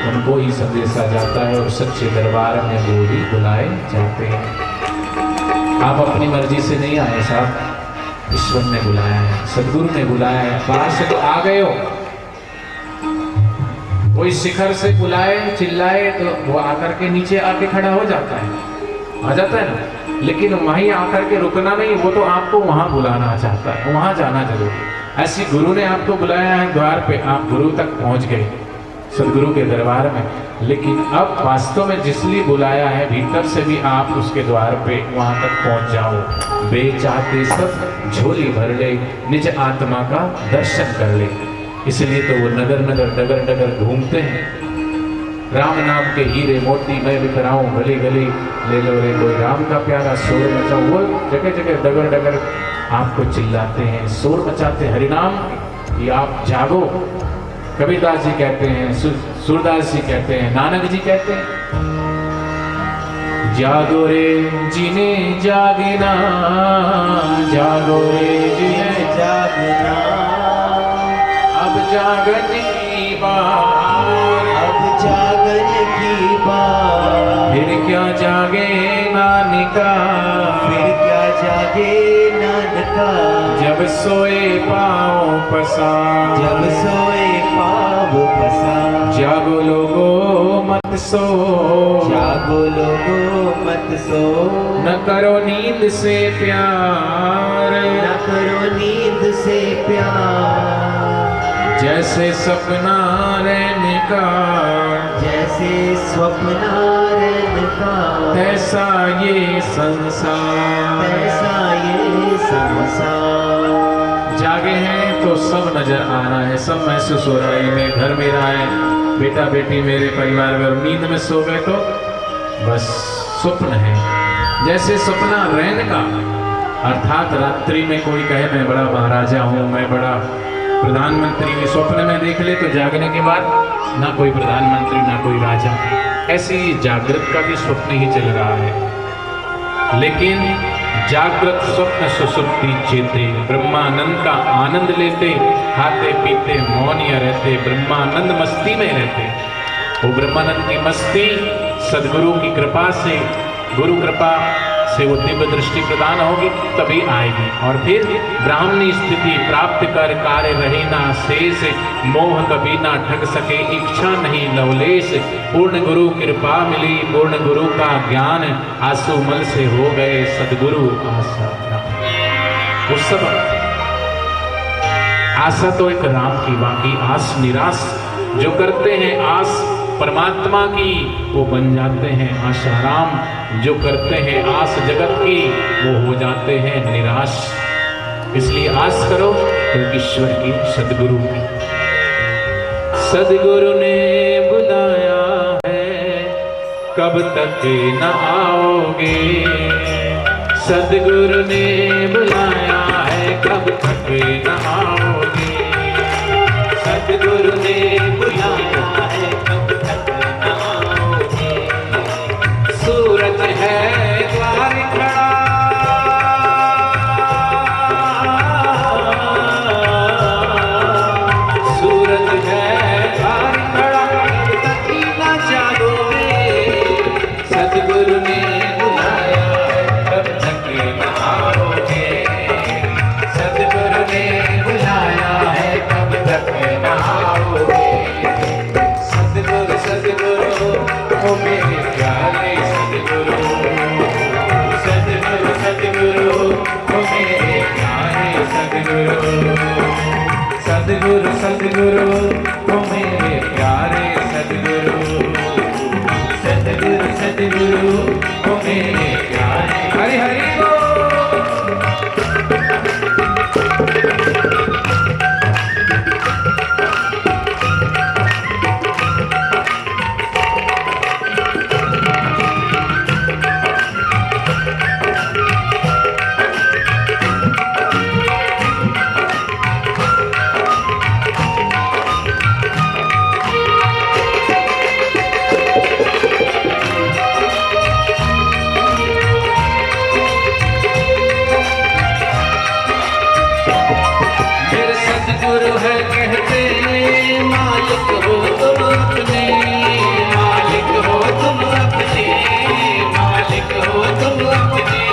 उनको ही संदेशा जाता है, और सच्चे दरबार में वो ही बुलाए जाते हैं। आप अपनी मर्जी से नहीं आए साहब, ईश्वर ने बुलाया है, सदगुरु ने बुलाया है। बाहर से तो आ गए हो, कोई शिखर से बुलाए चिल्लाए तो वो आकर के नीचे आके खड़ा हो जाता है, आ जाता है ना। लेकिन वहीं आकर के रुकना नहीं, वो तो आपको वहां बुलाना चाहता है, वहां जाना जरूर। ऐसी गुरु ने आपको बुलाया है द्वार पे, आप गुरु तक पहुंच गए, सदगुरु के दरबार में। लेकिन अब वास्तव में जिसलिए बुलाया है, भीतर से भी आप उसके द्वार पे वहां तक पहुंच जाओ। बेचाहते सब झोली भर ले, निज आत्मा का दर्शन कर ले। इसलिए तो वो नगर नगर डगर डगर घूमते हैं। राम नाम के हीरे मोती मैं बिखराऊं, गली गली ले लो रे कोई राम का प्यारा, शोर मचाओ। वो जगह जगह डगर डगर आपको चिल्लाते हैं, शोर मचाते हैं हरिनाम कि आप जागो। कबीरदास जी कहते हैं, सूरदास जी कहते हैं, नानक जी कहते हैं, जागो रे जिने जागना, जागो रे जिने जागना, अब जागन की बार, अब जागन की बार। फिर क्या जागे नानका, फिर क्या जागे नानका, जब सोए पाँव पसार, जब सोए पाँव पसार। जागो लोगो मत सो, जागो लोगो मत सो, न करो नींद से प्यार, न करो नींद से प्यार। जैसे सपना रहने का, जैसे स्वप्ना रहने का, ऐसा ये संसार, ऐसा ये संसार। जागे हैं तो सब नजर आ रहा है, सब महसूस हो रहा है, मैं घर मेरा है, बेटा बेटी मेरे परिवार में, और नींद में सो गए तो बस स्वप्न है। जैसे सपना रहने का, अर्थात रात्रि में कोई कहे मैं बड़ा महाराजा हूँ, मैं बड़ा प्रधानमंत्री, के स्वप्न में देख ले तो जागने के बाद ना कोई प्रधानमंत्री ना कोई राजा। ऐसी जागृत का भी स्वप्न ही चल रहा है। लेकिन जागृत स्वप्न सुसुप्ति चेते, ब्रह्मानंद का आनंद लेते, खाते पीते मौन या रहते, ब्रह्मानंद मस्ती में रहते। वो ब्रह्मानंद की मस्ती सदगुरु की कृपा से, गुरु कृपा से वो दिव्य दृष्टि प्रदान होगी तभी आएगी। और फिर ब्राह्मणी स्थिति प्राप्त कर कार्य रहे ना शेष, मोह कभी ना ठग सके इच्छा नहीं लवलेश। पूर्ण गुरु कृपा मिली, पूर्ण गुरु का ज्ञान, आंसू मल से हो गए सदगुरु आशा। वो सब आशा तो एक राम की, बाकी आस निराश। जो करते हैं आस परमात्मा की वो बन जाते हैं आशाराम, जो करते हैं आस जगत की वो हो जाते हैं निराश। इसलिए आस करो तो ईश्वर की, सदगुरु की। सदगुरु ने बुलाया है, कब तक न आओगे। सदगुरु ने बुलाया है, कब तक न आओगे। सदगुरु ने बुलाया है, कब तक न आओगे। सूरज है द्वार खड़ा, सूरज है द्वार खड़ा, कब तक न जागोगे। सदगुरु ने बुलाया है, कब तक न आओगे। सदगुरु ने बुलाया है, कब तक न आओगे। ओ मेरे प्यारे सदगुरु, सदगुरु सदगुरु ओ मेरे प्यारे। हरि हरि बोल। गुरु है कहते मालिक हो तुम अपने, मालिक हो तुम अपने, मालिक हो तुम अपने।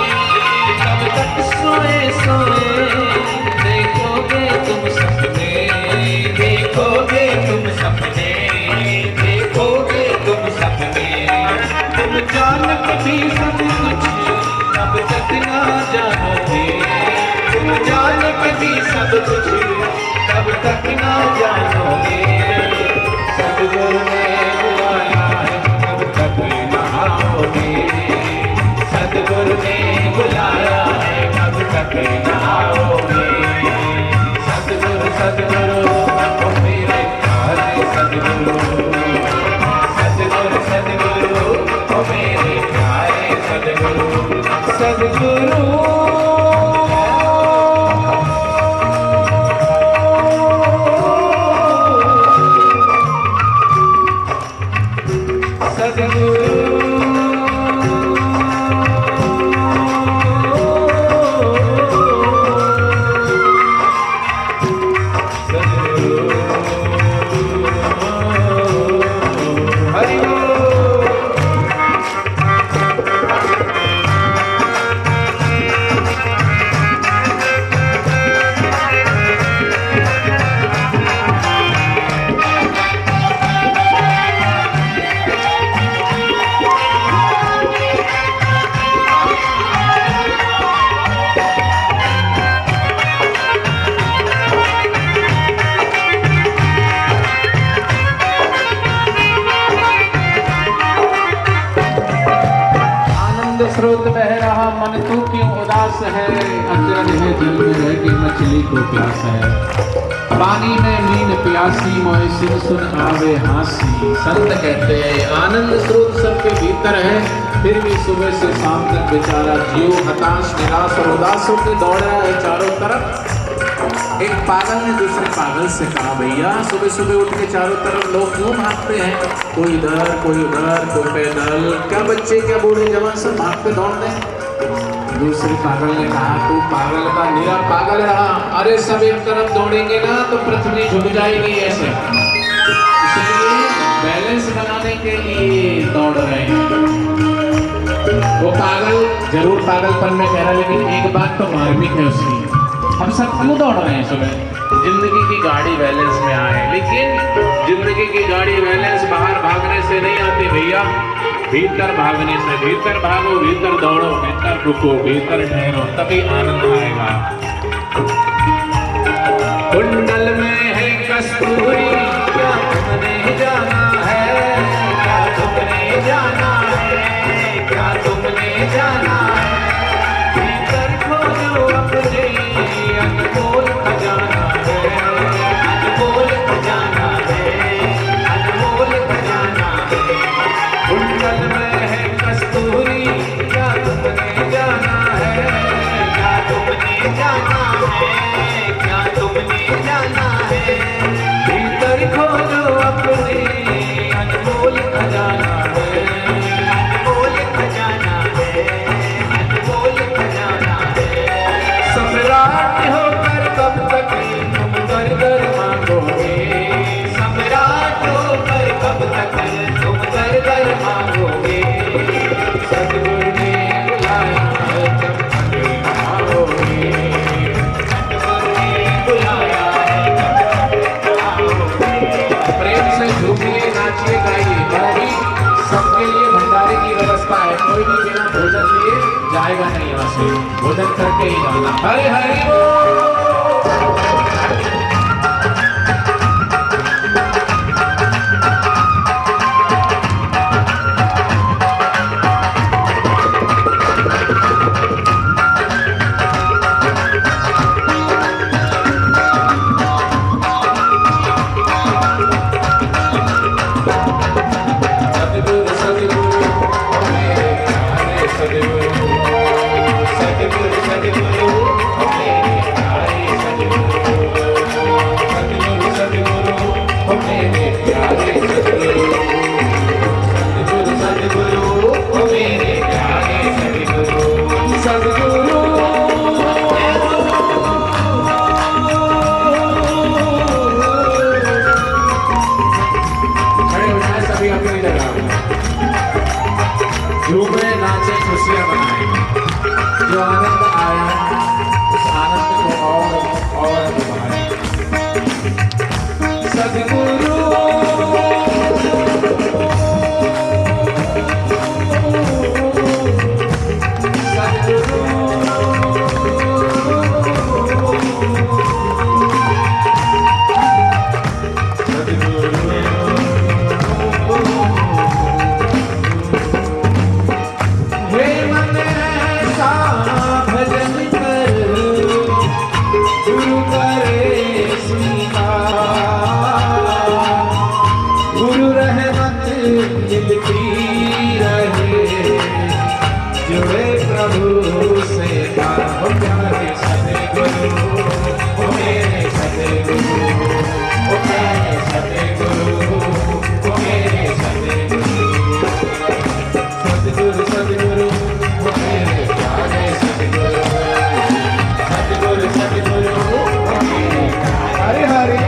कब तक सोए सोए देखोगे तुम सपने, देखोगे तुम सपने, देखोगे तुम सपने। तुम जान कभी सब कुछ तब तक ना जानोगे, तुम जान कभी सब कुछ तब तक ना जानोगे। सदगुरु ने बुलाया है तब तक ना आओगे, सदगुरु ने बुलाया है तब तक ना आओगे। सदगुरु सदगुरु ओ मेरे प्यारे सदगुरु, सदगुरु सदगुरु ओ मेरे प्यारे सदगुरु, सदगुरु। स्रोत बह रहा मन तू क्यों उदास है, अचरज है दिल में रह के मछली को प्यास है। पानी में नींद प्यासी मोए सिर सुन आवे हासी। संत कहते हैं आनंद स्रोत सबके भीतर है, फिर भी सुबह से शाम तक बेचारा जीव हताश निराश और उदास होकर दौड़ रहा है चारों तरफ। एक पागल ने दूसरे पागल से कहा भैया सुबह सुबह उठ के चारों तरफ लोग क्यों भागते हैं, कोई इधर कोई उधर कोई पैदल, क्या बच्चे क्या बूढ़े जवान सब भागते दौड़ते हैं। दूसरे पागल ने कहा तू पागल का निरा पागल रहा, अरे सब एक तरफ दौड़ेंगे ना तो पृथ्वी झुक जाएगी ऐसे, इसलिए बैलेंस बनाने के लिए दौड़ रहे हैं। वो पागल जरूर पागलपन में कह रहा, लेकिन एक बात तो मार्मिक है उसकी, हम सब क्यों दौड़ रहे हैं सुबह, जिंदगी की गाड़ी बैलेंस में आए, लेकिन जिंदगी की गाड़ी बैलेंस बाहर भागने से नहीं आती भैया, भीतर भागने से। भीतर भागो, भीतर दौड़ो, भीतर रुको, भीतर ठहरो, तभी आनंद आएगा। कुंडल में है कस्तूरी क्या तुमने जाना है, क्या तुमने जाना है, क्या तुमने जाना है। भीतर खोजो अपने अनमोल खजाना है, अनमोल खजाना है, अनमोल खजाना है। कुंडल में है कस्तूरी क्या तुमने जाना है, क्या तुमने जाना है, क्या तुमने जाना है। भीतर खोजो अपने अनमोल खजाना है, अनमोल खजाना है, अनमोल खजाना है। सम्राट होकर कब तक तुम दर दर मांगोगे, सम्राट होकर कब तक तुम दर दर मांगोगे। सदगुरु ने बुलाया है जब तक आओगे, सदगुरु ने बुलाया है जब तक आओगे। प्रेम से झूमिए नाचिए गाइए, अभी सबके लिए भंडारे की व्यवस्था है, कोई भी बिना भोजन लिए जाएगा नहीं यहाँ से, भोजन करके ही जाना। हरि हरि बोल। ओ मेरे प्यारे सतगुरु, सतगुरु सतगुरु ओ मेरे प्यारे सतगुरु, सतगुरु। खड़े हो जाए सभी अपनी जगह, झूमे नाचे खुशियां मनाएं, जो आनंद आया उस आनंद को और बढ़ाएं। सद्गुरु जुड़े प्रभु से हो प्यारे सतगुरु, ओ मेरे सतगुरु, ओ प्यारे सतगुरु, ओ मेरे सतगुरु, सतगुरु सतगुरु ओ मेरे प्यारे सतगुरु, सतगुरु सतगुरु ओ मेरे हरि हरि।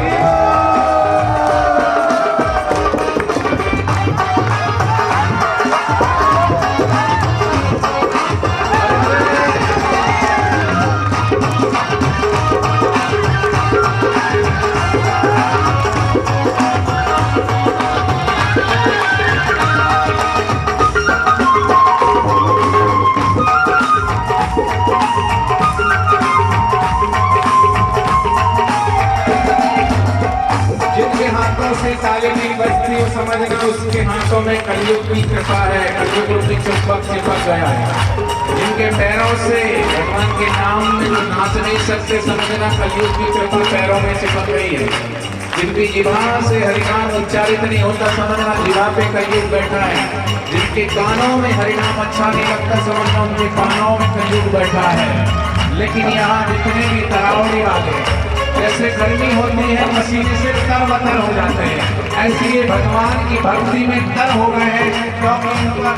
से ताली नहीं बजती हो, समझना उसके हाथों में कलयुग की कृपा है, कलयुग रूपी चुंबक चिपक गया है। जिनके पैरों से भगवान के नाम में जो नाच नहीं सकते, समझना कलयुग की कृपा पैरों में चिपक गई है। जिनकी जिभा से हरिनाम उच्चारित नहीं होता, समझना जिभा पे कलयुग बैठा है। जिनके कानों में हरिनाम अच्छा नहीं लगता, समझना उनके कानों में कलयुग बैठा है। लेकिन यहाँ जितने भी तरावड़ी वाले जैसे गर्मी होती है पसीने से तरबतर हो जाते हैं, ऐसे ये भगवान की भक्ति में तर हो गए हैं, क्योंकि इन पर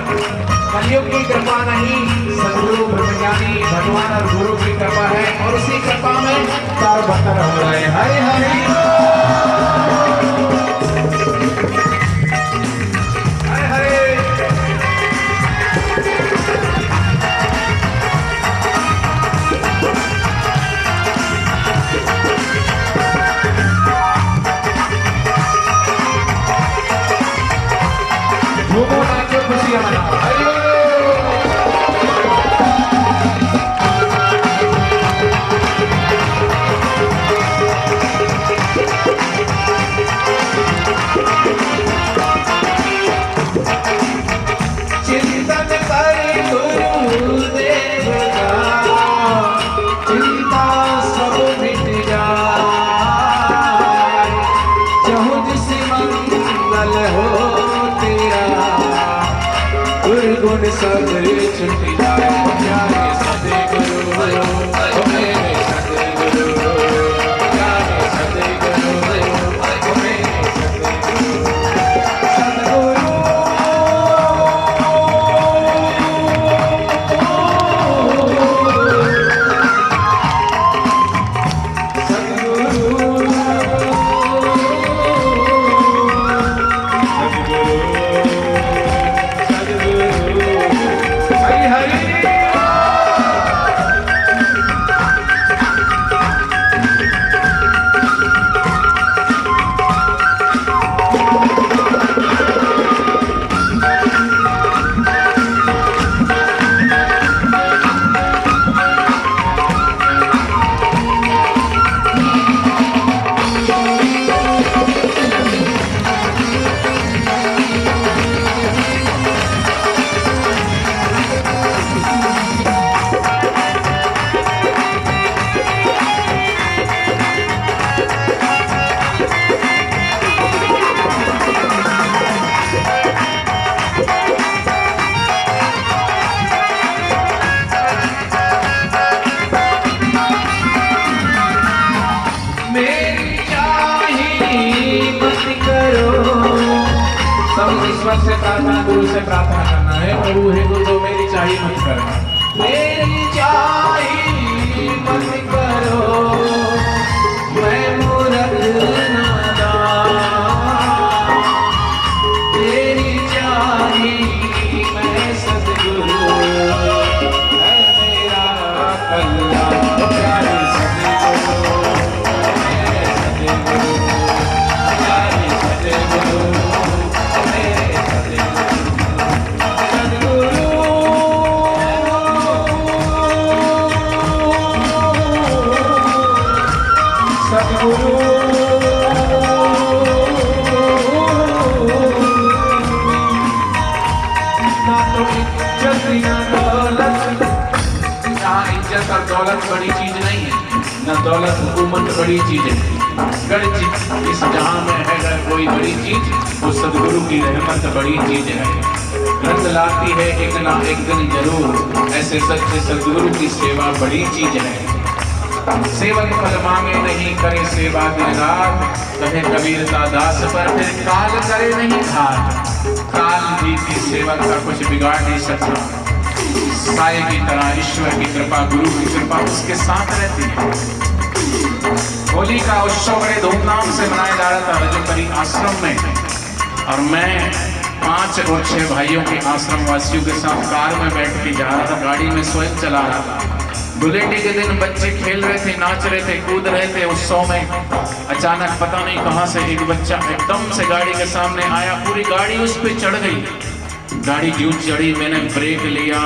कलयुग की कृपा नहीं, सद्गुरु ब्रह्मज्ञानी भगवान और गुरु की कृपा है, और उसी कृपा में तरबतर हो रहे हैं। हरि हरि हरे हरे। घूमो नाचो खुशियां मनाओ, हरि बोल। चिंतन करे गुरुदेव का, चिंता सब मिट जाए, जहाँ जिस मंगल हो गुण सब छुट जाए। प्यारे सतगुरु ओ मेरे सतगुरु, प्यारे सतगुरु ओ मेरे सतगुरु, सतगुरु हरि हरि। मत करो। सब ईश्वर से प्रार्थना, गुरु से प्रार्थना करना है। प्रभु हे गुरु तो मेरी चाही मत करना, मेरी चाही मत करो, मैं मूरख नादान, तेरी चाही मैं सद्गुरु, है मेरा कल्याण प्यारे सद्गुरु, मेरे सद्गुरु, प्यारे सद्गुरु, मेरे सद्गुरु, सद्गुरु, ना तो इज्जत ना दौलत, यहाँ इज्जत और दौलत बड़ी चीज नहीं है, न दौलत हुकूमत बड़ी चीज है। अगर इस जहां में है अगर कोई बड़ी चीज, वो सदगुरु की रहमत बड़ी चीज है। रंग लाती है एक ना एक दिन जरूर, ऐसे सच्चे सदगुरु की सेवा बड़ी चीज है। सेवन फल मांगे नहीं, करे सेवा दिन रात, कहे कबीर दास पर फिर काल करे नहीं घात। काल भी की सेवन का कुछ बिगाड़ नहीं सकता। साए की तरह ईश्वर की कृपा, गुरु की कृपा उसके साथ रहती है। होली का उत्सव बड़े धूमधाम से मनाया जा रहा था रजोपरी आश्रम में, और मैं 5 और 6 भाइयों के आश्रम वासियों के साथ कार में बैठ के जा रहा था, गाड़ी में स्वयं चला रहा था। धुलेंडी के दिन बच्चे खेल रहे थे, नाच रहे थे, कूद रहे थे उत्सव में। अचानक पता नहीं कहां से एक बच्चा एकदम से गाड़ी के सामने आया, पूरी गाड़ी उस पर चढ़ गई। गाड़ी यूं चढ़ी, मैंने ब्रेक लिया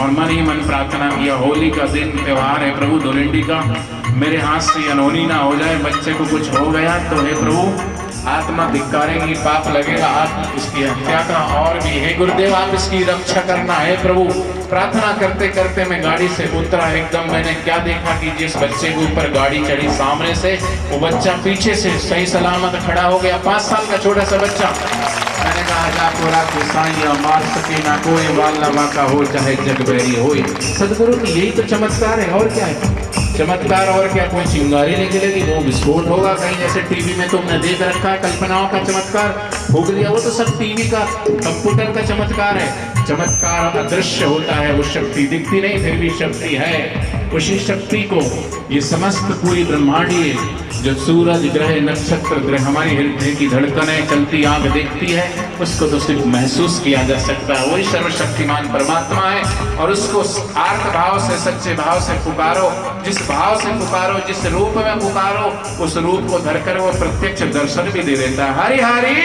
और मन ही मन प्रार्थना किया, होली का दिन त्योहार है प्रभु धुलेंडी का, मेरे हाथ से अनहोनी ना हो जाए, बच्चे को कुछ हो गया तो हे प्रभु आत्मा धिक्कारेगी, पाप लगेगा, आप इसकी हत्या का, और भी हे गुरुदेव आप इसकी रक्षा करना है प्रभु। प्रार्थना करते करते मैं गाड़ी से उतरा, एकदम मैंने क्या देखा कि जिस बच्चे के ऊपर गाड़ी चढ़ी सामने से, वो बच्चा पीछे से सही सलामत खड़ा हो गया, 5 साल का छोटा सा बच्चा। मैंने कहा जा पूरा किसाइया मार सके ना कोई, वाला वाका हो चाहे जग बैरी हो। सदगुरु की यही तो चमत्कार है, और क्या है चमत्कार, और क्या कोई चिंगारी निकलेगी, वो विस्फोट होगा कहीं, जैसे टीवी में तुमने देख रखा है कल्पनाओं का चमत्कार फूक दिया, वो तो सब टीवी का कंप्यूटर का चमत्कार है। चमत्कार अदृश्य होता है, वो शक्ति दिखती नहीं फिर भी शक्ति है। उसी शक्ति को ये समस्त पूरी ब्रह्मांडीय जो सूरज ग्रह नक्षत्र ग्रह हमारी हृदय की धड़कनें चलती आंख देखती है, उसको तो सिर्फ महसूस किया जा सकता है। वही सर्वशक्तिमान परमात्मा है, और उसको आर्त भाव से सच्चे भाव से पुकारो, जिस भाव से पुकारो, जिस रूप में पुकारो, उस रूप को धरकर वो प्रत्यक्ष दर्शन भी दे देता है। हरि हरि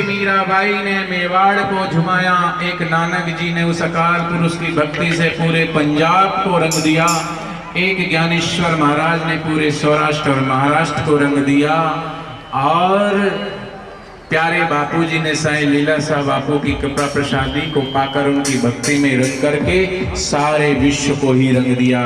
मीराबाई ने मेवाड़ को झुमाया, एक नानक जी ने उस अकाल पुरुष की भक्ति से पूरे पंजाब को रंग दिया, एक ज्ञानेश्वर महाराज ने पूरे सौराष्ट्र और महाराष्ट्र को रंग दिया, और प्यारे बापूजी ने साईं लीला शाह बापू की कृपा प्रसादी को पाकर उनकी भक्ति में रंग करके सारे विश्व को ही रंग दिया।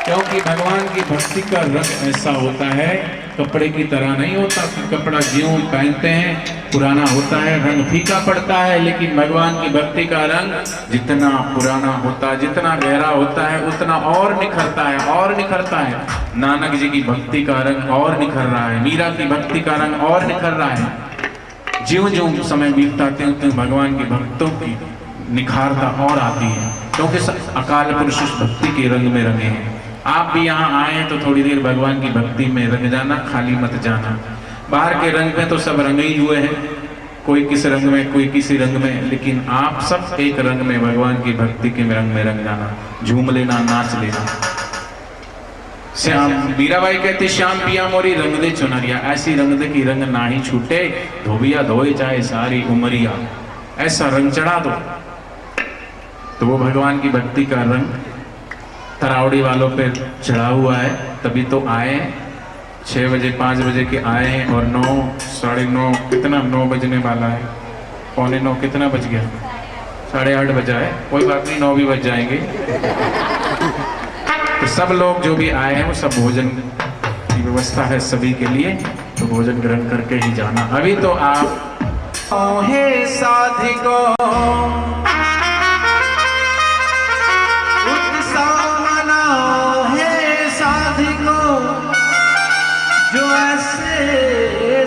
क्योंकि भगवान की भक्ति का रंग ऐसा होता है, कपड़े की तरह नहीं होता कि कपड़ा ज्यों पहनते हैं पुराना होता है, रंग फीका पड़ता है, लेकिन भगवान की भक्ति का रंग जितना पुराना होता है, जितना गहरा होता है, उतना और निखरता है और निखरता है। नानक जी की भक्ति का रंग और निखर रहा है, मीरा की भक्ति का रंग और निखर रहा है। ज्यों ज्यों समय बीतता त्यों त्यों भगवान की भक्तों की निखारता और आती है, क्योंकि अकाल पुरुष भक्ति के रंग में रंगे हैं। आप भी यहाँ आए तो थोड़ी देर भगवान की भक्ति में रंग जाना, खाली मत जाना। बाहर के रंग में तो सब रंगे ही हुए हैं, कोई किस रंग में कोई किसी रंग में, लेकिन आप सब एक रंग में भगवान की भक्ति के रंग में रंग जाना, झूम लेना, नाच लेना। श्याम मीराबाई कहती श्याम पिया मोरी रंग दे चुनरिया, ऐसी रंग दे की रंग ना ही छूटे, धोबिया धोए चाहे सारी उमरिया। ऐसा रंग चढ़ा दो तो वो भगवान की भक्ति का रंग तरावड़ी वालों पे चढ़ा हुआ है, तभी तो आए 6 बजे 5 बजे के आए हैं और 9 साढ़े 9 कितना 9 बजने वाला है, पौने 9 कितना बज गया, 8:30 बजा है, कोई बात नहीं 9 भी बज जाएंगे। तो सब लोग जो भी आए हैं वो सब भोजन की व्यवस्था है सभी के लिए, तो भोजन ग्रहण करके ही जाना। अभी तो आप हे साधिको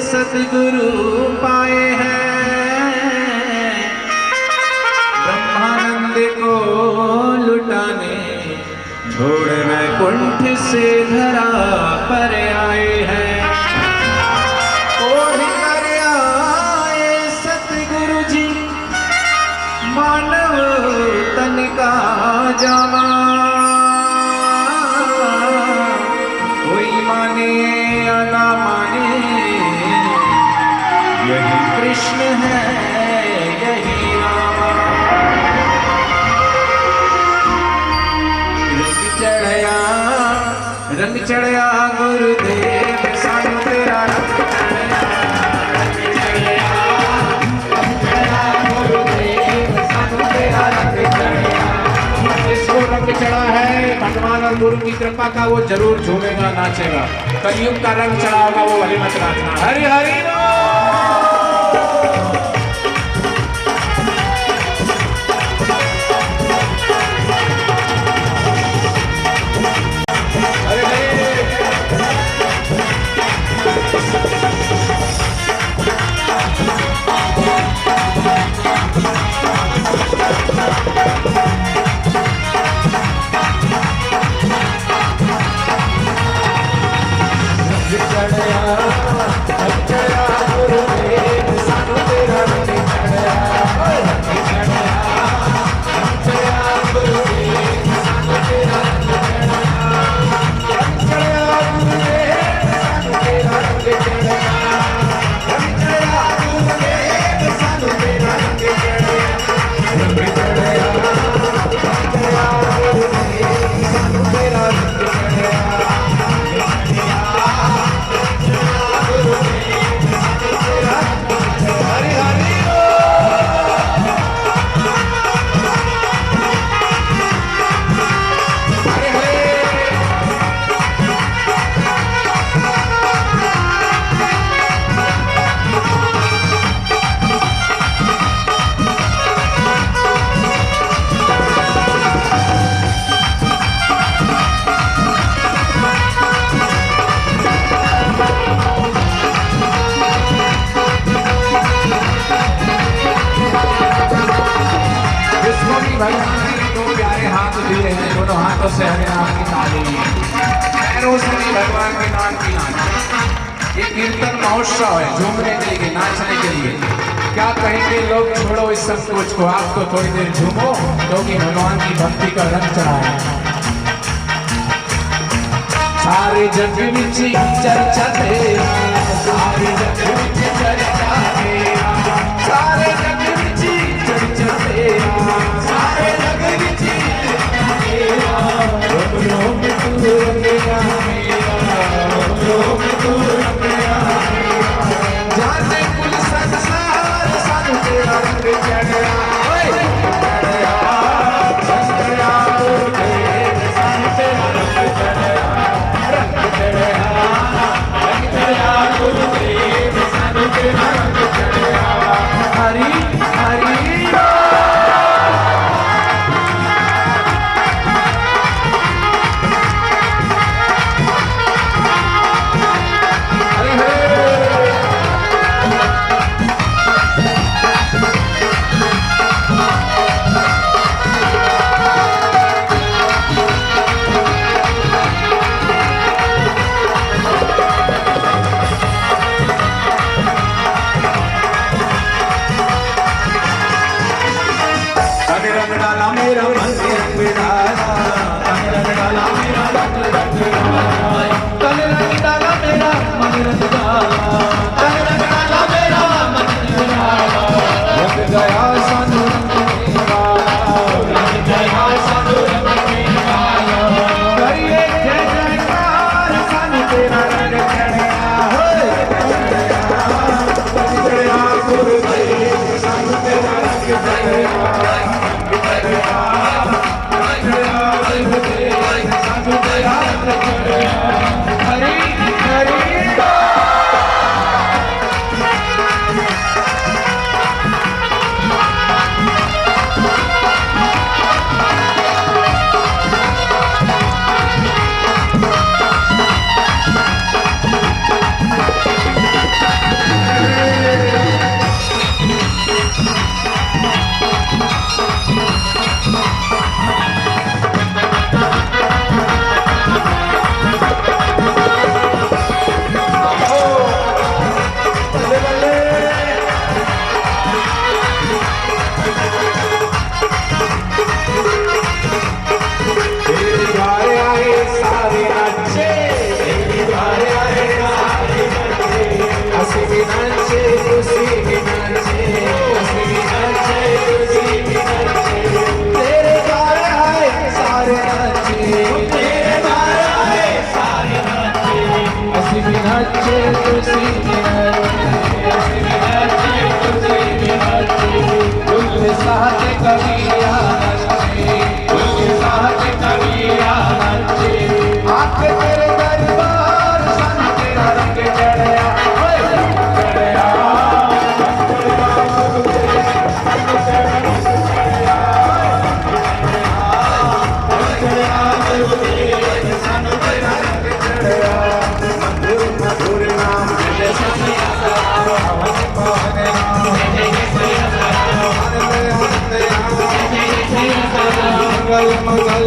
सतगुरु पाए हैं, ब्रह्मानंद को लुटाने छोड़ वैकुंठ से धरा पर आए हैं। ओढ़ कर आए सतगुरु जी मानव तन का जामा, कोई माने या ना माने यही कृष्ण है यही रामा। रंग चढ़या गुरुदेव सानू तेरा रंग चढ़या, रंग चढ़या गुरुदेव सानू तेरा रंग चढ़या। जिसको रंग चढ़ा है भगवान और गुरु की कृपा का वो जरूर झूमेगा नाचेगा। कलयुग का रंग चढ़ा होगा वो भले मत नाचना। हरि हरि दोनों हाथों से हरि नाम की ताली, पैरों से भगवान के नाम की नाम। ये कीर्तन महोत्सव है, झूमने के लिए नाचने के लिए। क्या कहेंगे लोग, छोड़ो इस संकोच को, आप तो थोड़ी देर झूमो क्योंकि भगवान की भक्ति का रंग चढ़ा है। सारे जग में चर्चा तेरा, सारे जग में चर्चा तेरा, सारे जग में चर्चा तेरा, सारे जग में रोम तू रंगेगा मेरा, रोम तू रंगेगा मेरा, जाने कुल संसार सानू तेरा रंग चढ़या, चढ़या गुरुदेव सानू तेरा रंग चढ़या, रंग चढ़या, रंग चढ़या गुरुदेव सानू तेरा रंग चढ़या। हरि हरि नाचे खुशी में नाचे खुशी में नाचे उनके साथ कविया नाचे उनके साथ कविया नाचे आके तेरे दरबार सन तेरा रंग चढ़या चढ़या मंगल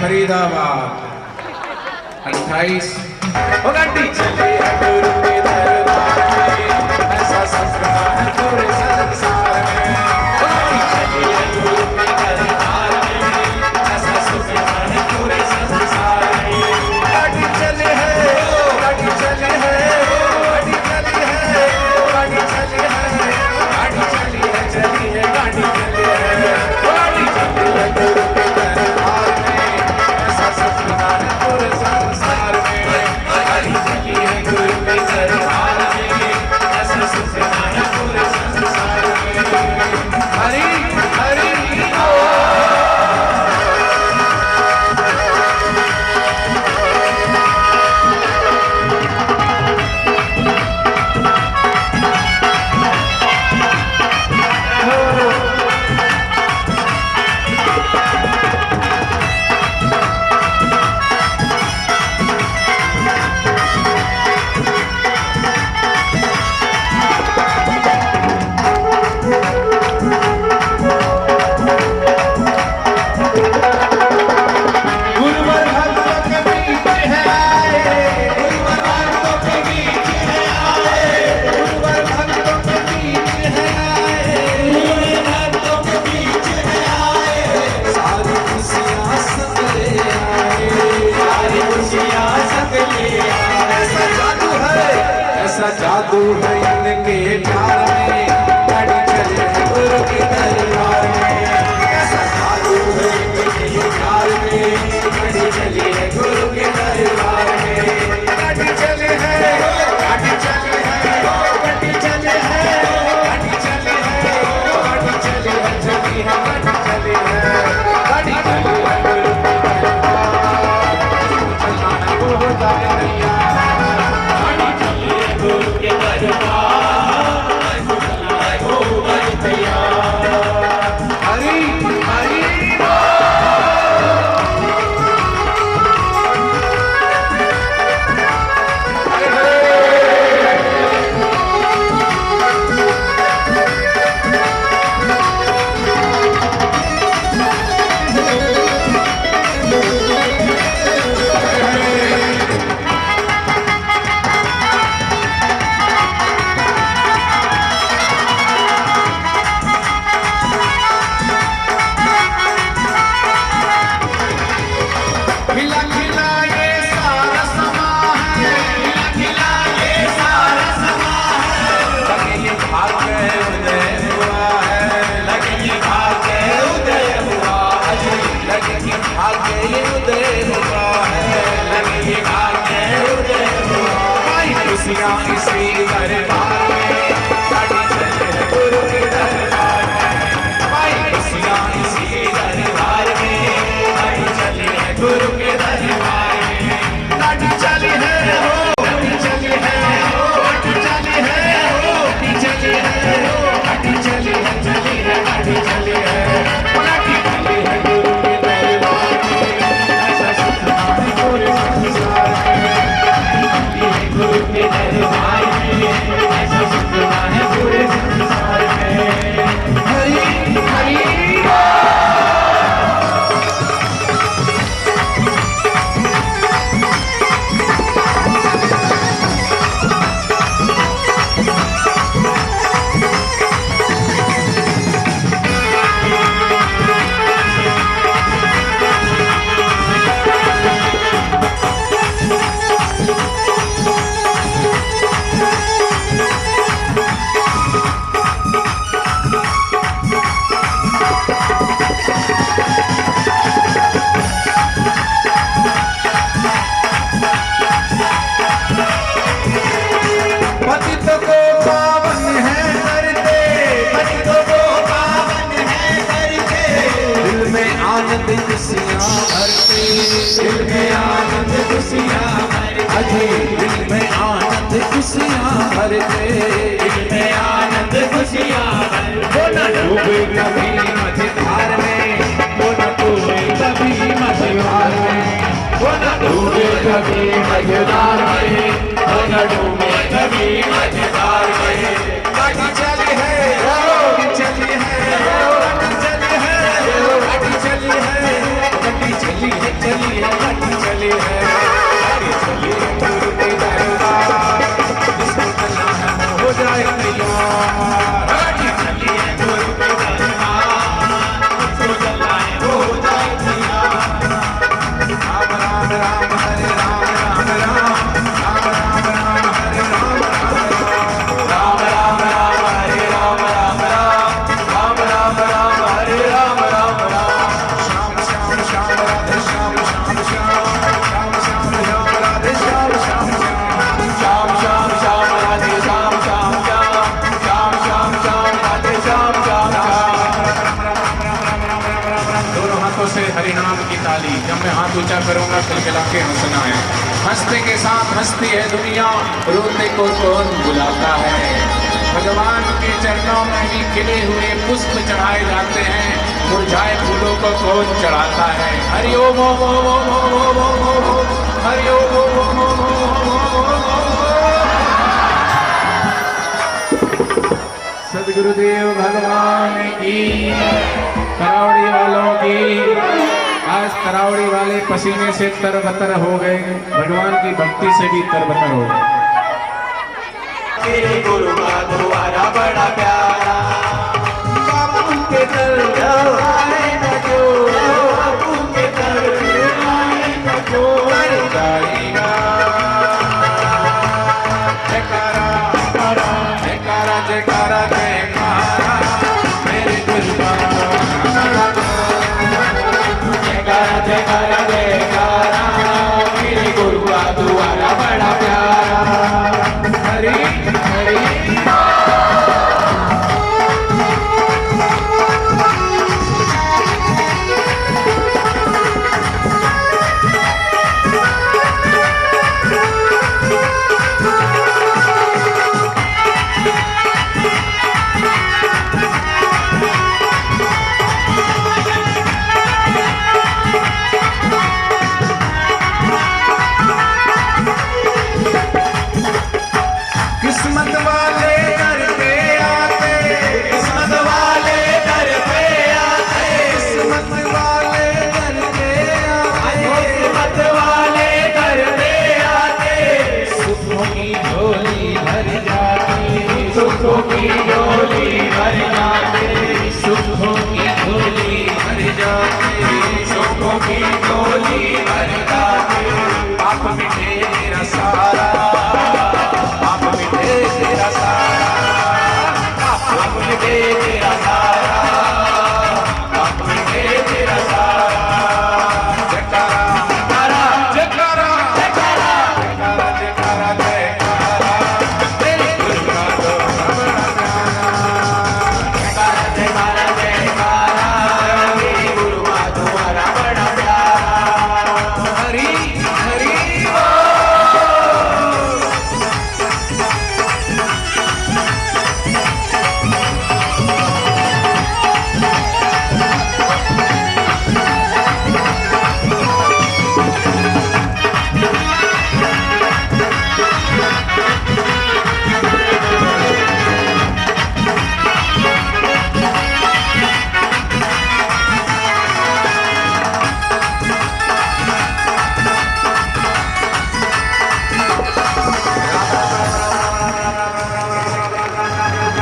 फरीदाबाद 28 गाड़ी चली है गुरु के दरबार में ऐसा सपना है पूरे संसार में गाड़ी चली है गुरु के दरबार में ऐसा सपना है पूरे संसार में गाड़ी चली है गाड़ी चली है गाड़ी चली है गाड़ी चली है गाड़ी चली है चली है गाड़ी चली है गाड़ी चली है गुरु के दरबार में सपना है पूरे संसार में गाड़ी चली है गुरु के दरबार में ऐसा सपना है पूरे संसार में हरि हरि जादू है इनके प्यार में गाड़ी चले गुरु के दरबार में ऐसा जादू है इनके प्यार में गाड़ी चली है गुरु के दरबार में गाड़ी चले है गाड़ी चले है गाड़ी चले है गाड़ी चले है गाड़ी चले है चली है गाड़ी चले है गाड़ी चले है गुरु के दरबार चलना है वो दानिया गुरु के दरबार हो गए तैयार हरि हरि इसी दरबार में गाड़ी चले है गुरु के दरबार में भाई खुशियाँ इसी दरबार में गाड़ी चली है गुरु के दरबार में गाड़ी चली है गाड़ी चली है गाड़ी चली है थे, इनमें आनंद खुशियाँ वो न डूबे कभी मझधार में, वो न डूबे कभी मझधार में, वो न डूबे कभी मझधार में, वो न डूबे कभी मझधार में। गाड़ी चली है, गाड़ी चली है, गाड़ी चली है, गाड़ी चली है, गाड़ी चली है, चली है, गाड़ी चली है, गाड़ी चली है गुरु के दरबार, जिसको चलना है हो जाए तैयार। गाड़ी चली है गुरु के दरबार, जिसको चलना है हो जाए तैयार। राम राम राम हरे राम, राम राम राम राम राम हरे राम, राम राम राम हरे राम, राम राम राम राम हरे राम, राम राम। श्याम श्याम श्याम राधे श्याम, श्याम श्याम श्याम श्याम श्याम राधे श्याम, श्याम श्याम श्याम श्याम राधे श्याम, श्याम श्याम श्याम श्याम राधे श्याम, श्याम श्याम। दोनों हाथों से हरि नाम की ताली, जब मैं हाथ ऊंचा करूंगा खिलखिला के हंसना है। हंसते के साथ हंसती है दुनिया, रोते को कौन बुलाता है। भगवान के चरणों में भी खिले हुए पुष्प चढ़ाए जाते हैं, मुरझाए फूलों को कौन चढ़ाता है। हरि ओम ओम ओम ओम ओम ओम ओम ओम, हरि ओम ओम ओम ओम ओम ओम ओम ओम। सद्गुरुदेव भगवान की, करावड़ी वालों की। आज करावड़ी वाले पसीने से तरबतर हो गए, भगवान की भक्ति से भी तरबतर हो गए। मेरे गुरु का द्वारा बड़ा प्यारा, बापू के दर आए न जो, बापू के दर आए न जो। गाएगा जयकारा जयकारा जयकारा जयकारा, मेरे गुरु का जयकारा जयकारा जयकारा, मेरे गुरु का द्वारा बड़ा प्यारा। हरि हरि किस्मत वाले दर पे आते, किस्मत वाले दर पे आते, किस्मत वाले दर पे आते, किस्मत वाले दर पे आते। सुखों की झोली भर जाती, सुखों की झोली भर जाते, सुखों की झोली भर जाती, सुखों की झोली भर जाते। पाप मिटे तेरा सारा, पाप मिटे तेरा सारा, पाप मिटे तेरा सारा, पाप मिटे तेरा सारा। जयकारा जयकारा जयकारा जयकारा जयकारा जयकारा, तेरे गुरु का तो बड़ा प्यारा। जयकारा जयकारा जयकारा, मेरे गुरु का तुम्हारा बड़ा प्यारा। हरि हरि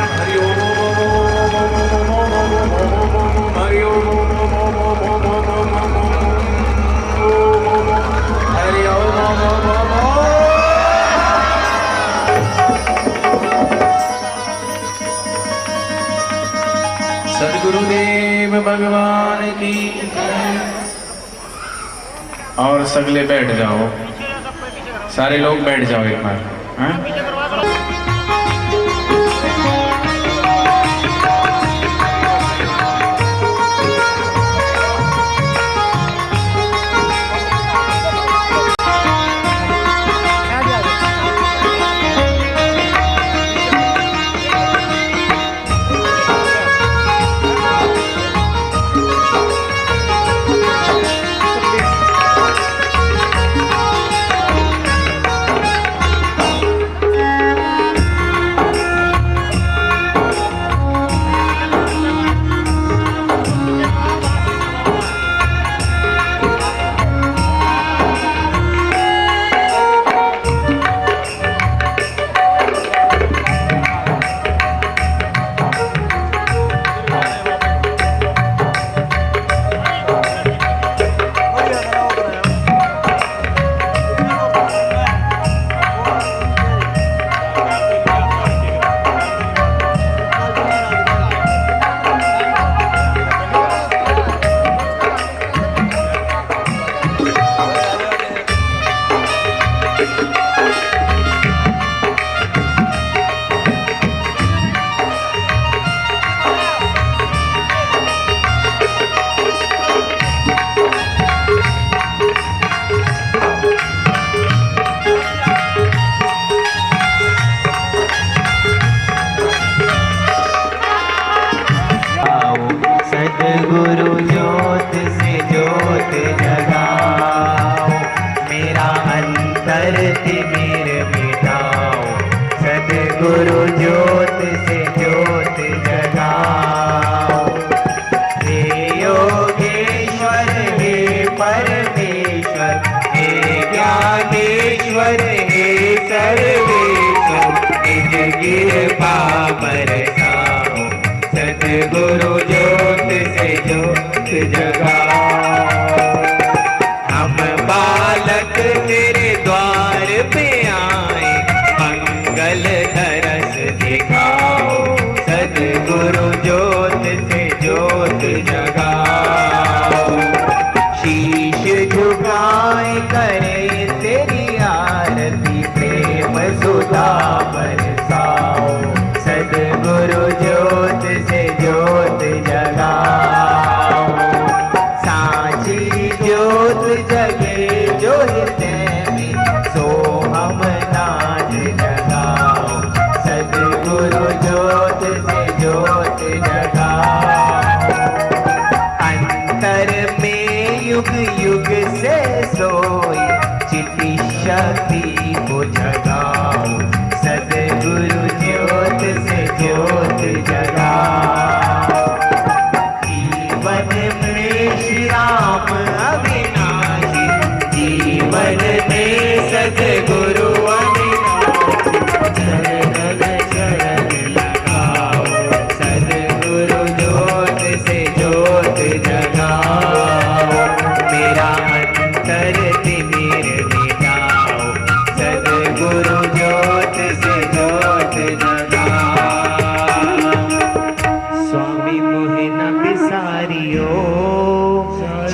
हरि ओम हरि ओम हरि ओम। सद्गुरुदेव भगवान की। और सगले बैठ जाओ, सारे लोग बैठ जाओ एक बार। हाँ? तिमिर मिटाओ, सद्गुरु ज्योत से ज्योत जगाओ। हे योगेश्वर हे परमेश्वर, हे ज्ञानेश्वर हे सर्वेश्वर, निज कृपा बरसाओ, सद्गुरु ज्योत से ज्योत जगाओ। हम बालक तेरे द्वार पे आए, मंगल दरस दिखाओ, सद्गुरु ज्योत से ज्योत जगाओ। शीश झुकाए करे तेरी आरती, प्रेम सुधा बरसाओ, सद्गुरु ज्योत से ज्योत जगाओ। सांची ज्योत जगे जो हृदय में, सो हम नाद जगाओ, सद्गुरु ज्योत से ज्योत जगाओ। अंतर में युग युग से सोई, चिति शक्ति को जगाओ, सद्गुरु ज्योत से ज्योत जगाओ। जीवन में श्री राम अविनाशी, जीवन में सद्गुरु अविनाशी, शरण लगाओ, सद्गुरु ज्योत से ज्योत जगाओ। मेरा अंतर तिमिर मिटाओ, सद्गुरु ज्योत से ज्योत जगाओ। स्वामी मोहे न बिसारियो,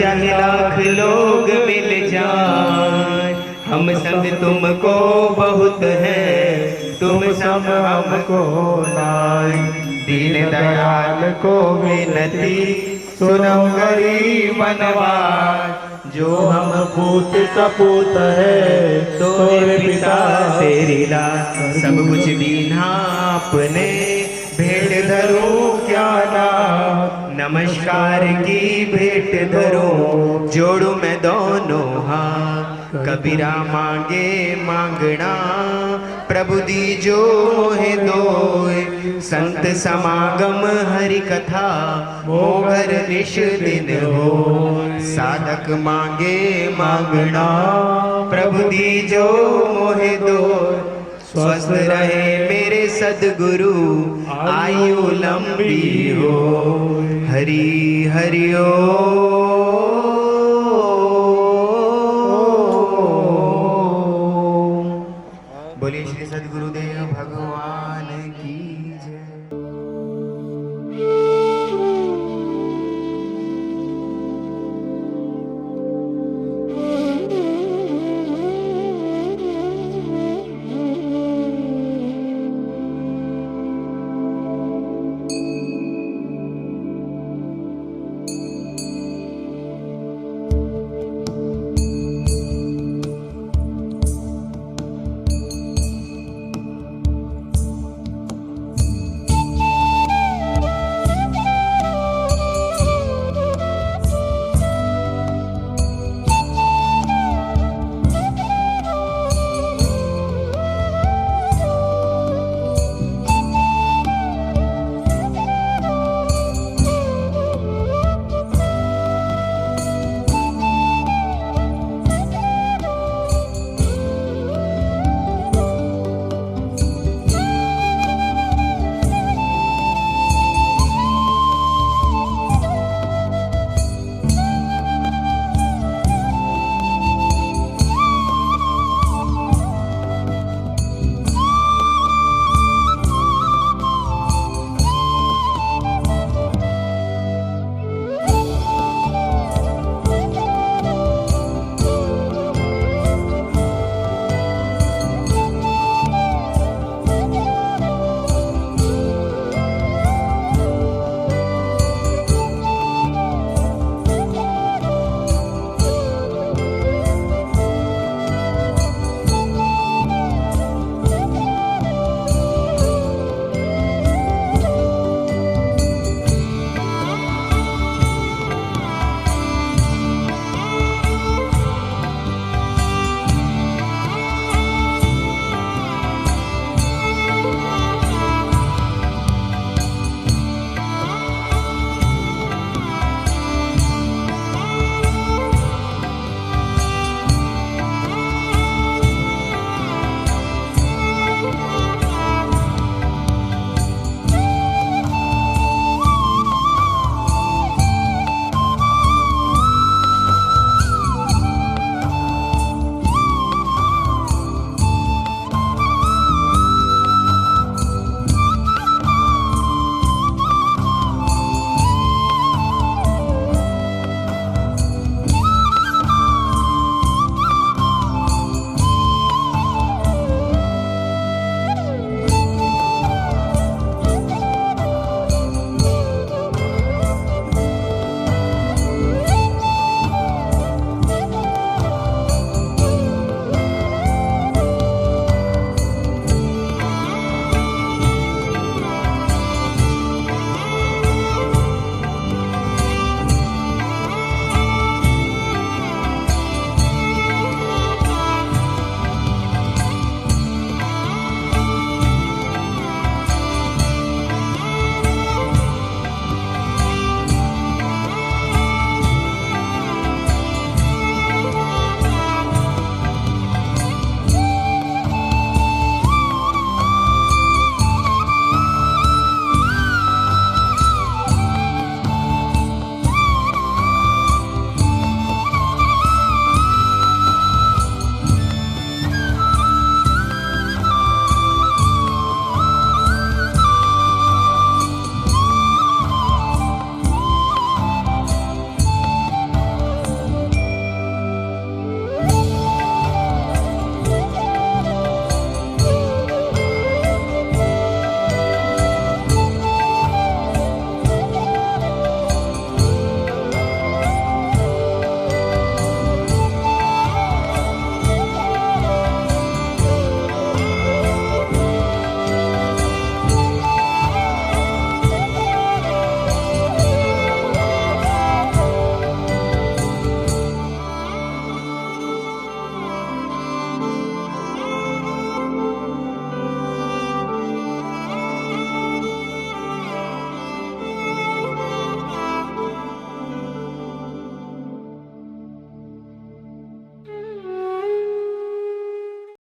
चाहे लाख लोग मिल जाए, हम संग तुमको बहुत है, तुम संग हमको नाय। दीन दयाल को विनती सुनो गरीब बनवाय, जो हम पूत सपूत है, तोरे पिता तेरी लाज। सब कुछ दीना आपने, भेंट धरूं क्या ना, नमस्कार की भेंट धरूं, जोड़ू मैं दोनों हाथ। कबीरा मांगे मांगना, प्रभु दीजो मोहे दोय, संत समागम हरि कथा, मोघर निश दिन हो। साधक मांगे मांगना, प्रभु दीजो मोहे दोय, स्वस्थ रहे मेरे सद्गुरु, आयु लंबी हो। हरि हरि ओ।